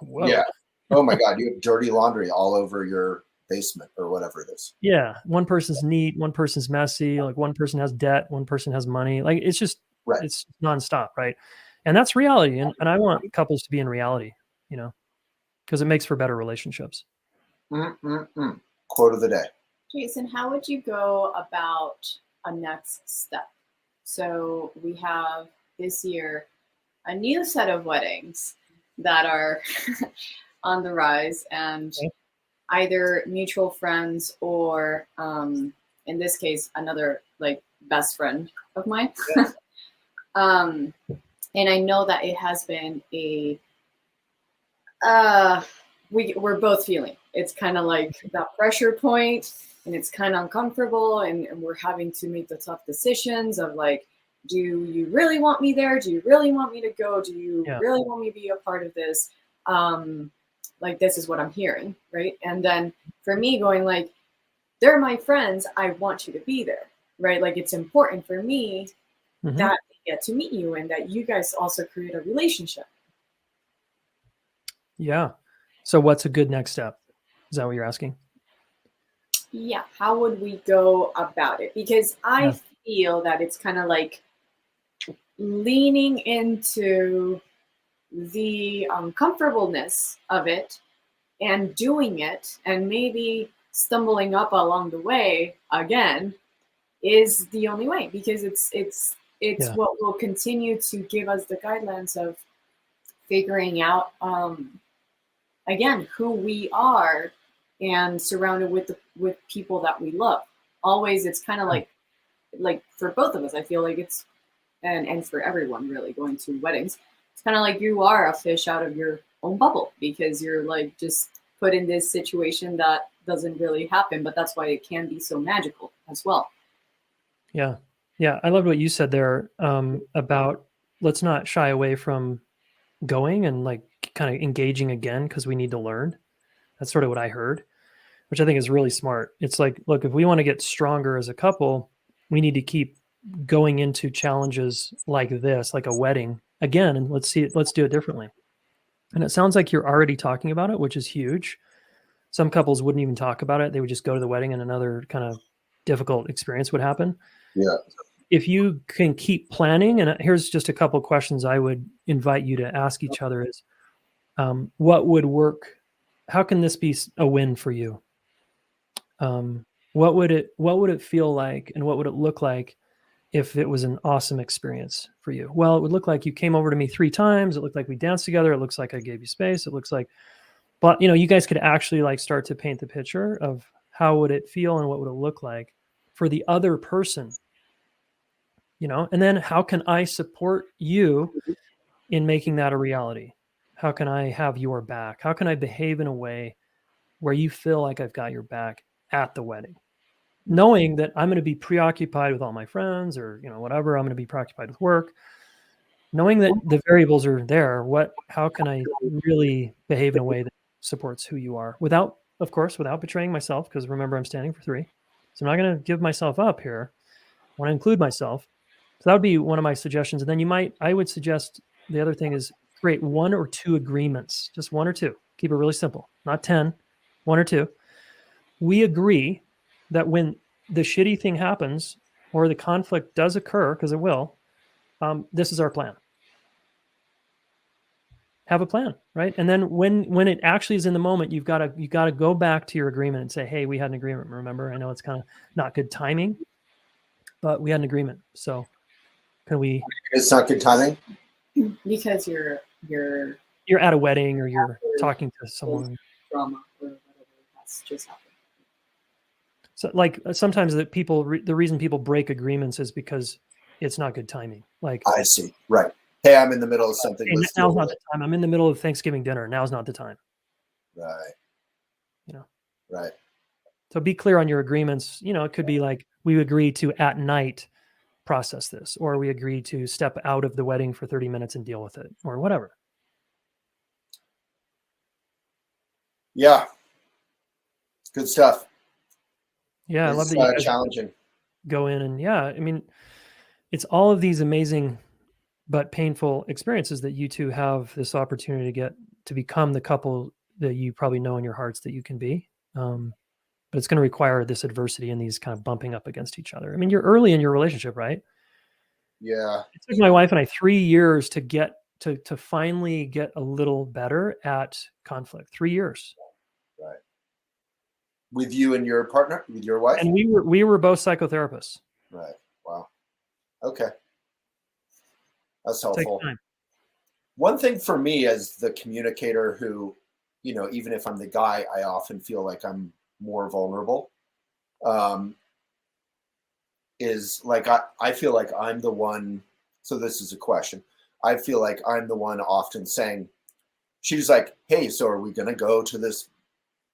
Whoa. Yeah. Oh my God. You have dirty laundry all over your basement or whatever it is. Yeah. One person's neat. One person's messy. Like one person has debt. One person has money. Like it's just, it's nonstop. Right. And that's reality. And I want couples to be in reality, because it makes for better relationships. Quote of the day. Jayson, how would you go about a next step? So we have this year a new set of weddings that are on the rise, and either mutual friends or, in this case, another like best friend of mine. And I know that it has been we're both feeling it's kind of like that pressure point, and it's kind of uncomfortable, and we're having to make the tough decisions of like, do you really want me there? Do you really want me to go? Do you really want me to be a part of this? Like, this is what I'm hearing, right? And then for me going like, they're my friends, I want you to be there, right? Like, it's important for me that I get to meet you and that you guys also create a relationship. Yeah. So what's a good next step? Is that what you're asking? Yeah. How would we go about it? Because I feel that it's kind of like leaning into the comfortableness of it and doing it, and maybe stumbling up along the way again is the only way, because it's what will continue to give us the guidelines of figuring out again who we are and surrounded with people that we love. Always, it's kind of like for both of us, I feel like it's and for everyone really going to weddings, it's kind of like you are a fish out of your own bubble, because you're like just put in this situation that doesn't really happen, but that's why it can be so magical as well. Yeah. Yeah. I loved what you said there about let's not shy away from going and like kind of engaging again, because we need to learn. That's sort of what I heard, which I think is really smart. It's like, look, if we want to get stronger as a couple, we need to keep going into challenges like this, like a wedding again, and let's do it differently. And it sounds like you're already talking about it, which is huge. Some couples wouldn't even talk about it. They would just go to the wedding and another kind of difficult experience would happen. Yeah. If you can keep planning, and here's just a couple questions I would invite you to ask each other is, what would work? How can this be a win for you? What would it feel like, and what would it look like if it was an awesome experience for you? Well, it would look like you came over to me 3 times. It looked like we danced together. It looks like I gave you space. It looks like, but you guys could actually like start to paint the picture of how would it feel and what would it look like for the other person, and then how can I support you in making that a reality? How can I have your back? How can I behave in a way where you feel like I've got your back at the wedding? Knowing that I'm going to be preoccupied with all my friends or, whatever, I'm going to be preoccupied with work. Knowing that the variables are there, how can I really behave in a way that supports who you are without betraying myself? Because remember, I'm standing for 3. So I'm not going to give myself up here. I want to include myself. So that would be one of my suggestions. And then I would suggest the other thing is create 1 or 2 agreements, just 1 or 2. Keep it really simple, not 10, 1 or 2. We agree that when the shitty thing happens or the conflict does occur, because it will, this is our plan. Have a plan, right? And then when it actually is in the moment, you got to go back to your agreement and say, hey, we had an agreement. Remember, I know it's kind of not good timing, but we had an agreement. So can we? It's not good timing because you're at a wedding or you're talking to someone. Drama or whatever that's just happened. So, like sometimes the reason people break agreements is because it's not good timing. Like, I see, right? Hey, I'm in the middle of something. Hey, now's not the time. I'm in the middle of Thanksgiving dinner. Now's not the time. Right. Right. So be clear on your agreements. It could be like we agree to at night process this, or we agree to step out of the wedding for 30 minutes and deal with it, or whatever. Yeah. Good stuff. Yeah, I love that you guys challenging. Go in and it's all of these amazing but painful experiences that you two have this opportunity to get to become the couple that you probably know in your hearts that you can be. But it's going to require this adversity and these kind of bumping up against each other. I mean, you're early in your relationship, right? Yeah. It took my wife and I 3 years to get to finally get a little better at conflict. 3 years. Right. With you and your partner, with your wife? And we were both psychotherapists. Right. Wow. Okay. That's helpful. One thing for me as the communicator who, even if I'm the guy, I often feel like I'm more vulnerable. Is like, I feel like I'm the one. So this is a question. I feel like I'm the one often saying, she's like, hey, so are we going to go to this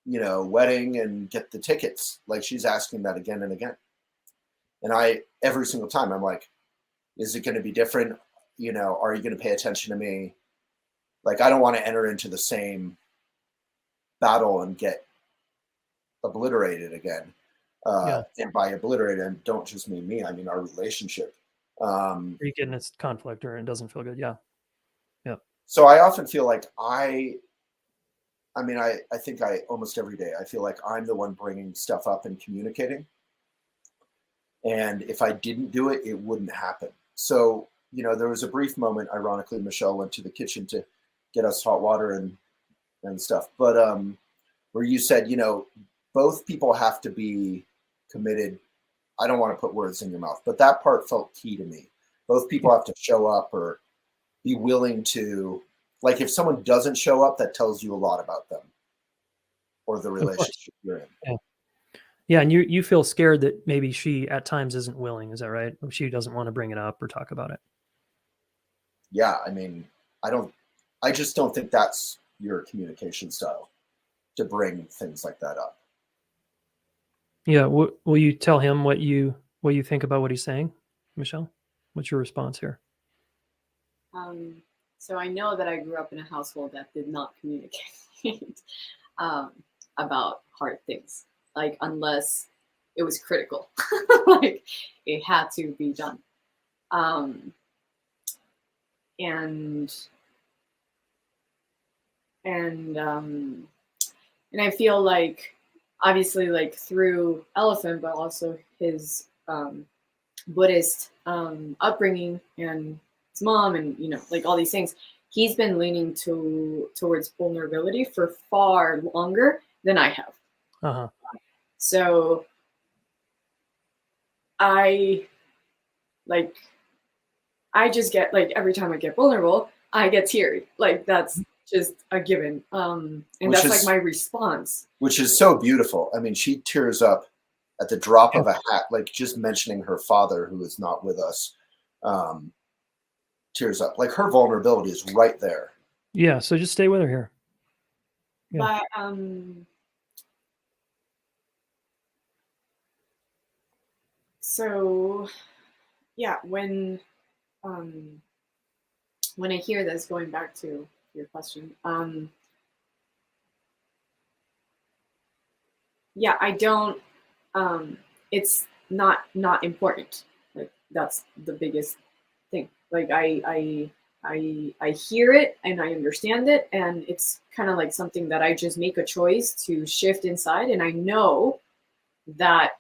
wedding and get the tickets. Like, she's asking that again and again. And every single time I'm like, is it going to be different? Are you going to pay attention to me? Like, I don't want to enter into the same battle and get obliterated again. And by obliterated, I don't just mean me, I mean our relationship. Are you getting this conflict or it doesn't feel good? Yeah. So I often feel like I think almost every day, I feel like I'm the one bringing stuff up and communicating. And if I didn't do it, it wouldn't happen. So, there was a brief moment, ironically, Michelle went to the kitchen to get us hot water and stuff. But where you said, both people have to be committed. I don't want to put words in your mouth, but that part felt key to me. Both people have to show up or be willing to, like, if someone doesn't show up, that tells you a lot about them or the relationship you're in. Yeah, and you feel scared that maybe she at times isn't willing. Is that right? Or she doesn't want to bring it up or talk about it. Yeah, I mean, I just don't think that's your communication style, to bring things like that up. Yeah, will you tell him what you think about what he's saying, Michelle? What's your response here? So I know that I grew up in a household that did not communicate about hard things, like, unless it was critical, like it had to be done. And I feel like, obviously, like, through Elephant, but also his Buddhist upbringing and his mom, and like all these things, he's been leaning towards vulnerability for far longer than I have. Uh-huh. So I just get, like, every time I get vulnerable, I get teary. Like, that's just a given. And that's like my response. Which is so beautiful. I mean, she tears up at the drop of a hat, like just mentioning her father who is not with us. Tears up. Like, her vulnerability is right there. Yeah, so just stay with her here. Yeah. But so yeah, when I hear this, going back to your question, yeah, I don't, it's not important. Like, that's the biggest thing. Like, I hear it and I understand it, and it's kind of like something that I just make a choice to shift inside, and I know that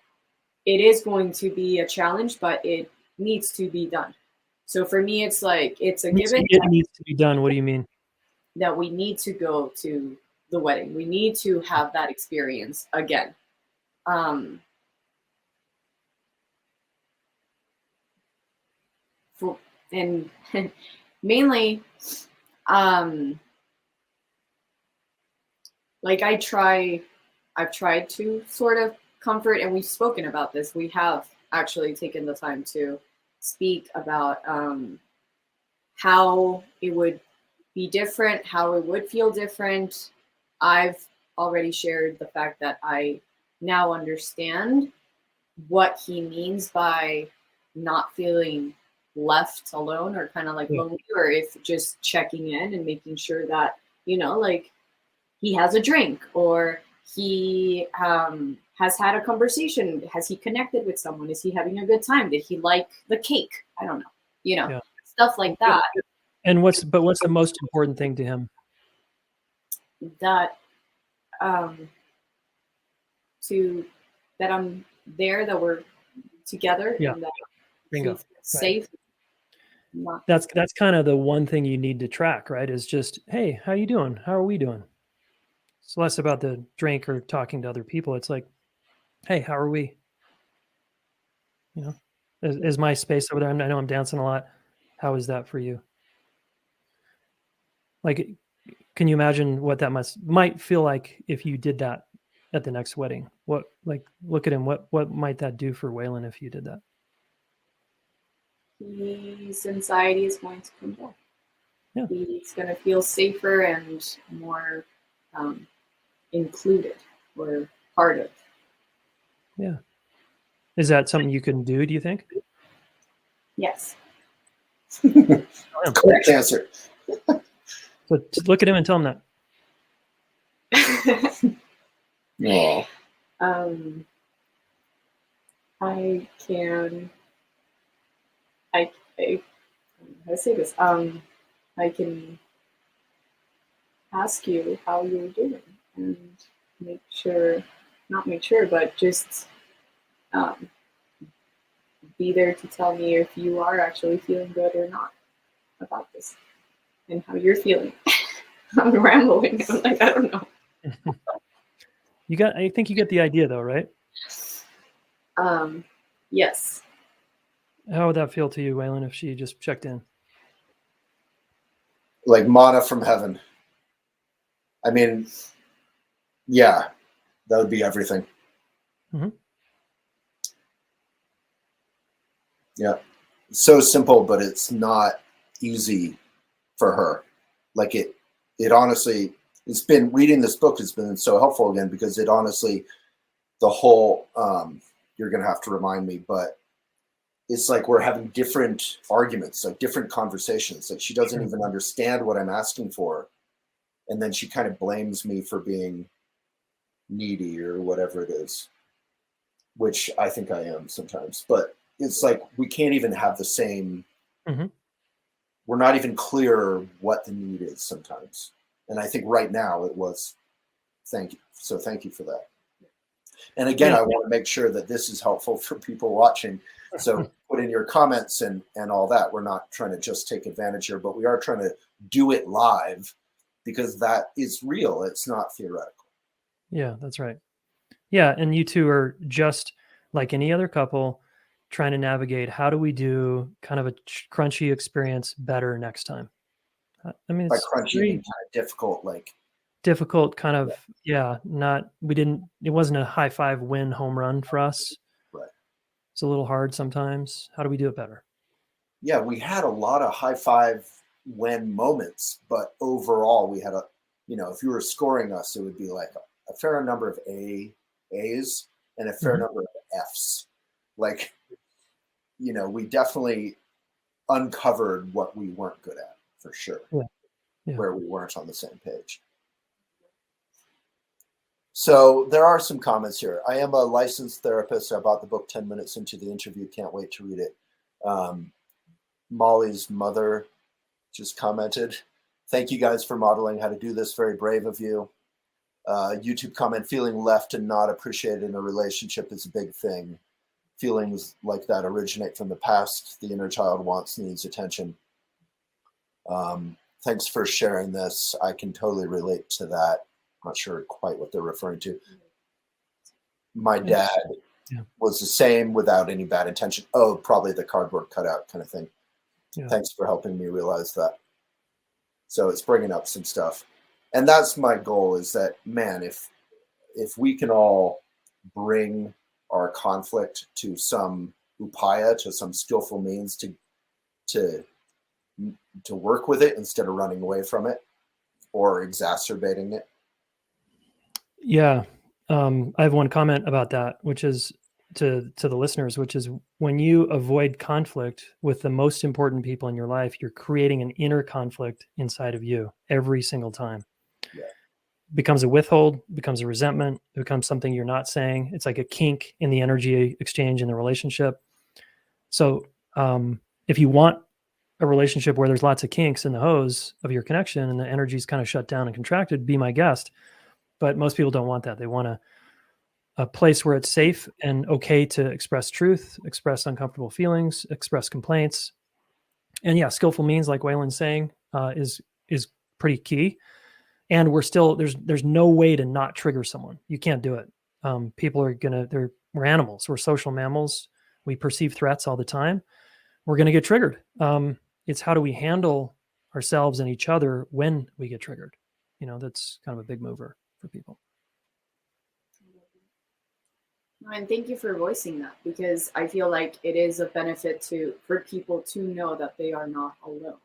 it is going to be a challenge, but it needs to be done. So for me, it's like, it's a given. It needs to be done. What do you mean? That we need to go to the wedding. We need to have that experience again. And mainly, like, I've tried to sort of comfort, and we've spoken about this. We have actually taken the time to speak about how it would be different, how it would feel different. I've already shared the fact that I now understand what he means by not feeling left alone, or kind of like lonely, or if just checking in and making sure that, like, he has a drink, or he has had a conversation. Has he connected with someone? Is he having a good time? Did he like the cake? I don't know, stuff like that. And what's the most important thing to him? That that I'm there, that we're together, and that Bingo. he's safe. Right. That's kind of the one thing you need to track, right? Is just, hey, how you doing? How are we doing? It's less about the drink or talking to other people. It's like, hey, how are we? Is my space over there? I know I'm dancing a lot. How is that for you? Like, can you imagine what that might feel like if you did that at the next wedding? Look at him. What might that do for Waylon if you did that? His anxiety is going to come down. He's going to feel safer and more included. we're part of. Yeah. Is that something you can do, do you think? Yes. Correct answer. So look at him and tell him that. Yeah. I can, I, how to say this? I can ask you how you're doing and not make sure, but just be there to tell me if you are actually feeling good or not about this and how you're feeling. I'm rambling. I'm like, I don't know. I think you get the idea though, right? Yes. How would that feel to you, Waylon, if she just checked in? Like manna from heaven. I mean, yeah, that would be everything. Mm-hmm. Yeah. So simple, but it's not easy for her. Like it honestly, it's been reading this book has been so helpful again, because it honestly, the whole, you're going to have to remind me, but it's like we're having different arguments, like different conversations. Like she doesn't even understand what I'm asking for. And then she kind of blames me for being needy or whatever it is, which I think I am sometimes. But it's like we can't even have the same, we're not even clear what the need is sometimes. And I think right now it was, thank you. So thank you for that. And again, I want to make sure that this is helpful for people watching. So put in your comments and all that. We're not trying to just take advantage here, but we are trying to do it live because that is real. It's not theoretical. Yeah, that's right. Yeah. And you two are just like any other couple trying to navigate how do we do kind of a crunchy experience better next time. I mean, By it's crunchy and kind of difficult, like difficult kind of, it wasn't a high five win home run for us. Right. It's a little hard sometimes. How do we do it better? Yeah, we had a lot of high five win moments, but overall we had if you were scoring us, it would be like a fair number of A's and a fair number of F's. Like, we definitely uncovered what we weren't good at, for sure. Yeah. Where we weren't on the same page. So there are some comments here. I am a licensed therapist. I bought the book 10 minutes into the interview. Can't wait to read it. Molly's mother just commented, thank you guys for modeling how to do this. Very brave of you. YouTube comment, feeling left and not appreciated in a relationship is a big thing. Feelings like that originate from the past. The inner child needs attention. Thanks for sharing this. I can totally relate to that. I'm not sure quite what they're referring to. My dad was the same without any bad intention. Oh, probably the cardboard cutout kind of thing. Yeah. Thanks for helping me realize that. So it's bringing up some stuff. And that's my goal, is that, man, if we can all bring our conflict to some upaya, to some skillful means to work with it instead of running away from it or exacerbating it. Yeah. I have one comment about that, which is to the listeners, which is when you avoid conflict with the most important people in your life, you're creating an inner conflict inside of you every single time. Yeah. Becomes a withhold, becomes a resentment, it becomes something you're not saying. It's like a kink in the energy exchange in the relationship. So if you want a relationship where there's lots of kinks in the hose of your connection and the energy's kind of shut down and contracted, be my guest. But most people don't want that. They want a place where it's safe and okay to express truth, express uncomfortable feelings, express complaints. And yeah, skillful means, like Waylon's saying, is pretty key. And we're still, there's no way to not trigger someone. You can't do it. People are we're animals. We're social mammals. We perceive threats all the time. We're going to get triggered. It's how do we handle ourselves and each other when we get triggered? That's kind of a big mover for people. And thank you for voicing that, because I feel like it is a benefit for people to know that they are not alone.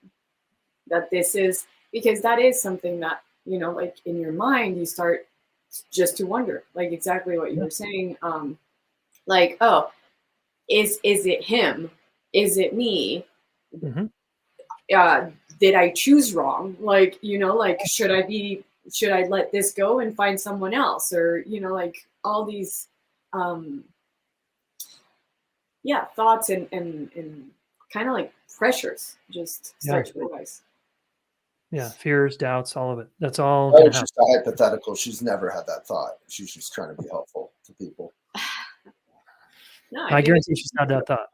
That this is, because that is something that, like in your mind, you start just to wonder, like exactly what you were saying. Like, oh, is it him? Is it me? Mm-hmm. Did I choose wrong? Like, like should I let this go and find someone else? Or, like all these thoughts and kind of like pressures just start to arise. Yeah, fears, doubts, all of it. That's all. Oh, it's just a hypothetical. She's never had that thought. She's just trying to be helpful to people. No, I guarantee she's had that thought,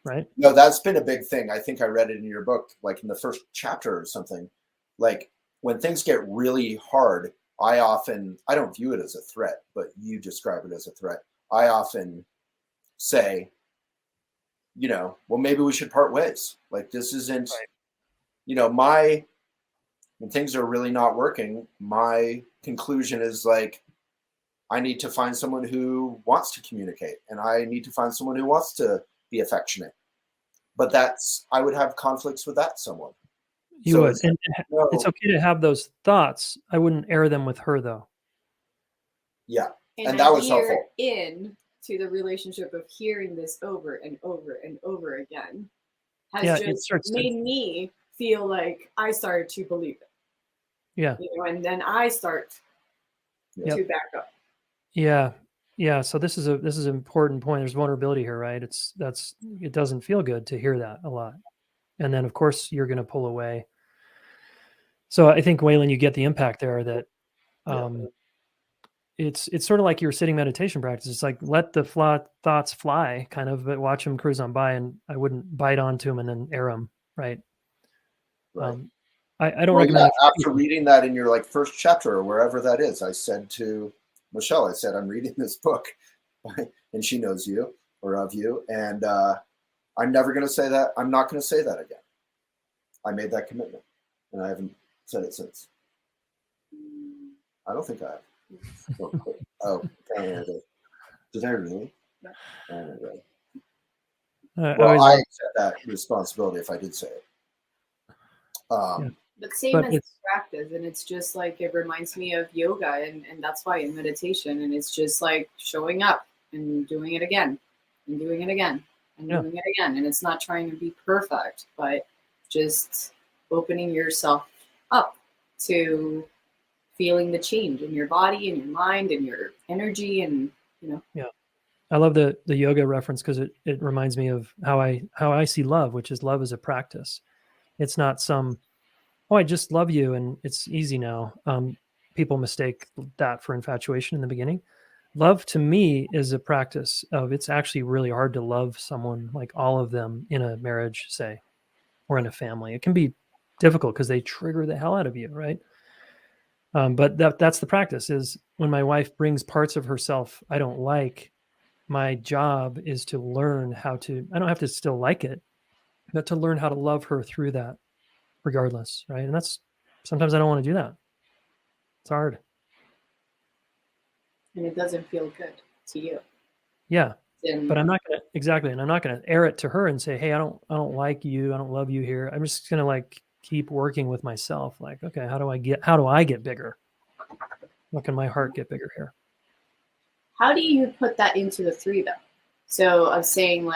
right? No, that's been a big thing. I think I read it in your book, like in the first chapter or something. Like when things get really hard, I don't view it as a threat, but you describe it as a threat. I often say, well, maybe we should part ways. Like this isn't, when things are really not working, my conclusion is like, I need to find someone who wants to communicate, and I need to find someone who wants to be affectionate. But I would have conflicts with that someone. You would. And it's okay to have those thoughts. I wouldn't air them with her though. Yeah. And that was helpful. To the relationship of hearing this over and over and over again has just made me feel like I started to believe it. Yeah. And then I start to back up. Yeah. Yeah. So this is an important point. There's vulnerability here, right? It doesn't feel good to hear that a lot. And then of course you're going to pull away. So I think, Waylon, you get the impact there that it's sort of like your sitting meditation practice. It's like, let the thoughts fly kind of, but watch them cruise on by, and I wouldn't bite onto them and then air them. Right. I don't recommend after reading that in your first chapter or wherever that is, I said to Michelle, I'm reading this book and she knows you or of you. And I'm never going to say that. I'm not going to say that again. I made that commitment and I haven't said it since. I don't think I have. Oh, did I really? Well, I accept that responsibility if I did say it. But same as practice, and it's just like it reminds me of yoga, and that's why in meditation, and it's just like showing up and doing it again and doing it again and doing it again, and it's not trying to be perfect, but just opening yourself up to feeling the change in your body and your mind and your energy, and I love the yoga reference because it reminds me of how I see love, which is love as a practice. It's not I just love you and it's easy now. People mistake that for infatuation in the beginning. Love to me is a practice of, it's actually really hard to love someone, like all of them in a marriage, say, or in a family. It can be difficult because they trigger the hell out of you, right? But that's the practice, is when my wife brings parts of herself I don't like, my job is to learn how to, I don't have to still like it, but to learn how to love her through that regardless, right? And that's, sometimes I don't want to do that. It's hard. And it doesn't feel good to you. Yeah. But I'm not going to, and I'm not going to air it to her and say, hey, I don't like you. I don't love you here. I'm just going to keep working with myself. Like, okay, how do I get bigger? How can my heart get bigger here? How do you put that into the three though? So I'm saying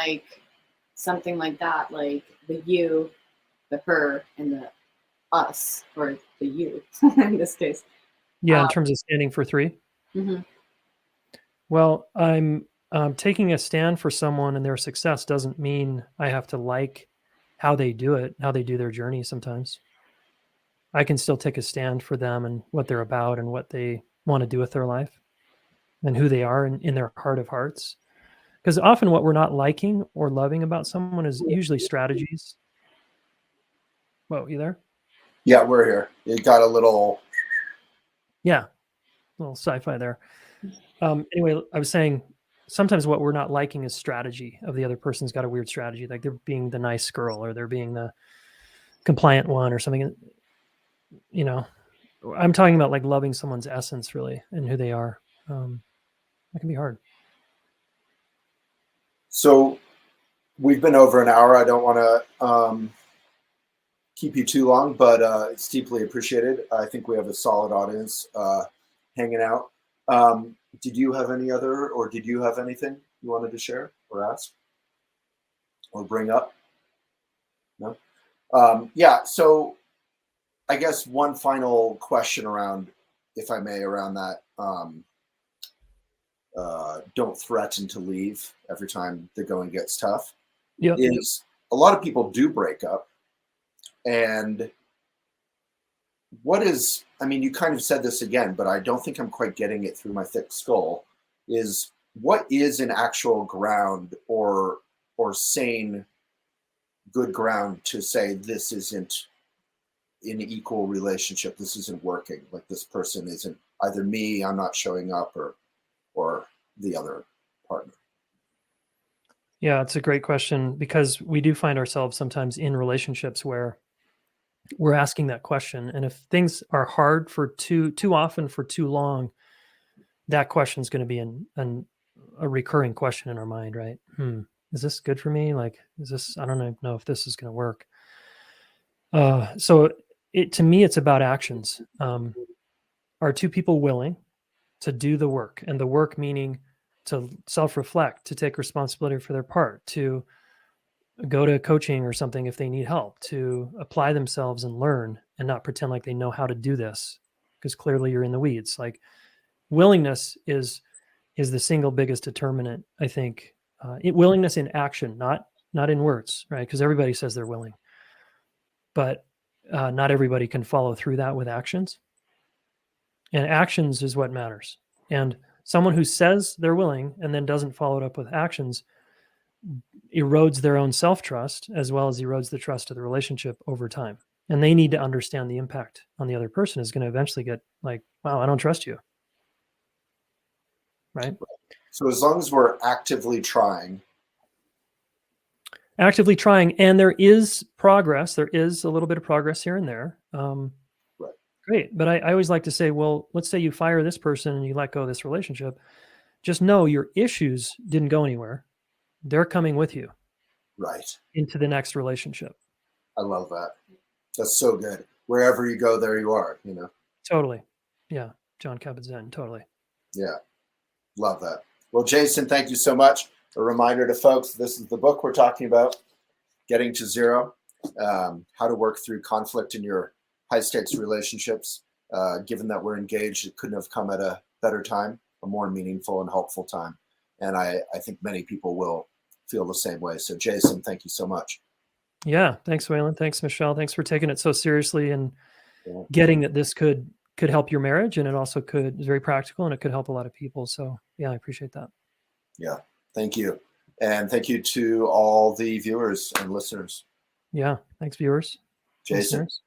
something like that, like the you, the her, and the us, or the you in this case. Yeah, in terms of standing for three. Mm-hmm. Well, I'm taking a stand for someone and their success doesn't mean I have to like how they do it, how they do their journey. Sometimes I can still take a stand for them and what they're about and what they want to do with their life and who they are in their heart of hearts. Because often what we're not liking or loving about someone is usually strategies. Whoa, you there? Yeah, we're here. It got a little... Yeah, a little sci-fi there. Anyway, I was saying sometimes what we're not liking is strategy of the other person's got a weird strategy. Like they're being the nice girl or they're being the compliant one or something. I'm talking about loving someone's essence really and who they are. That can be hard. So we've been over an hour. I don't want to keep you too long, but it's deeply appreciated. I think we have a solid audience hanging out. Did you have any other, or did you have anything you wanted to share or ask or bring up? No? Yeah, so I guess one final question around, if I may, around that, don't threaten to leave every time the going gets tough, Yep. is a lot of people do break up. And what is, I mean, you kind of said this again, but I don't think I'm quite getting it through my thick skull, is what is an actual ground or sane good ground to say this isn't an equal relationship, this isn't working, like this person isn't, either me, I'm not showing up, or the other partner? Yeah, it's a great question, because we do find ourselves sometimes in relationships where we're asking that question. And if things are hard for too often for too long, that question is going to be a recurring question in our mind, right? Is this good for me? Like, is this, I don't know if this is going to work. So to me, it's about actions. Are two people willing to do the work? And the work meaning to self-reflect, to take responsibility for their part, to go to coaching or something if they need help, to apply themselves and learn and not pretend like they know how to do this, because clearly you're in the weeds. Like, willingness is the single biggest determinant, I think. Willingness in action, not in words, right? Because everybody says they're willing, but not everybody can follow through that with actions. And actions is what matters. And someone who says they're willing and then doesn't follow it up with actions erodes their own self-trust, as well as erodes the trust of the relationship over time. And they need to understand the impact on the other person is going to eventually get like, wow, I don't trust you. Right? So as long as we're actively trying, and there is progress, there is a little bit of progress here and there. right. Great. But I always like to say, well, let's say you fire this person and you let go of this relationship. Just know your issues didn't go anywhere. They're coming with you. Right. Into the next relationship. I love that. That's so good. Wherever you go, there you are, you know? Totally. Yeah. John Kabat-Zinn. Totally. Yeah. Love that. Well, Jayson, thank you so much. A reminder to folks, this is the book we're talking about, Getting to Zero, how to work through conflict in your high-stakes relationships. Given that we're engaged, it couldn't have come at a better time, a more meaningful and helpful time. And I think many people will feel the same way. So, Jayson, thank you so much. Yeah. Thanks, Waylon. Thanks, Michelle. Thanks for taking it so seriously and getting that this could help your marriage, and it also is very practical, and it could help a lot of people. So yeah, I appreciate that. Yeah. Thank you. And thank you to all the viewers and listeners. Yeah. Thanks, viewers. Jayson. Listeners.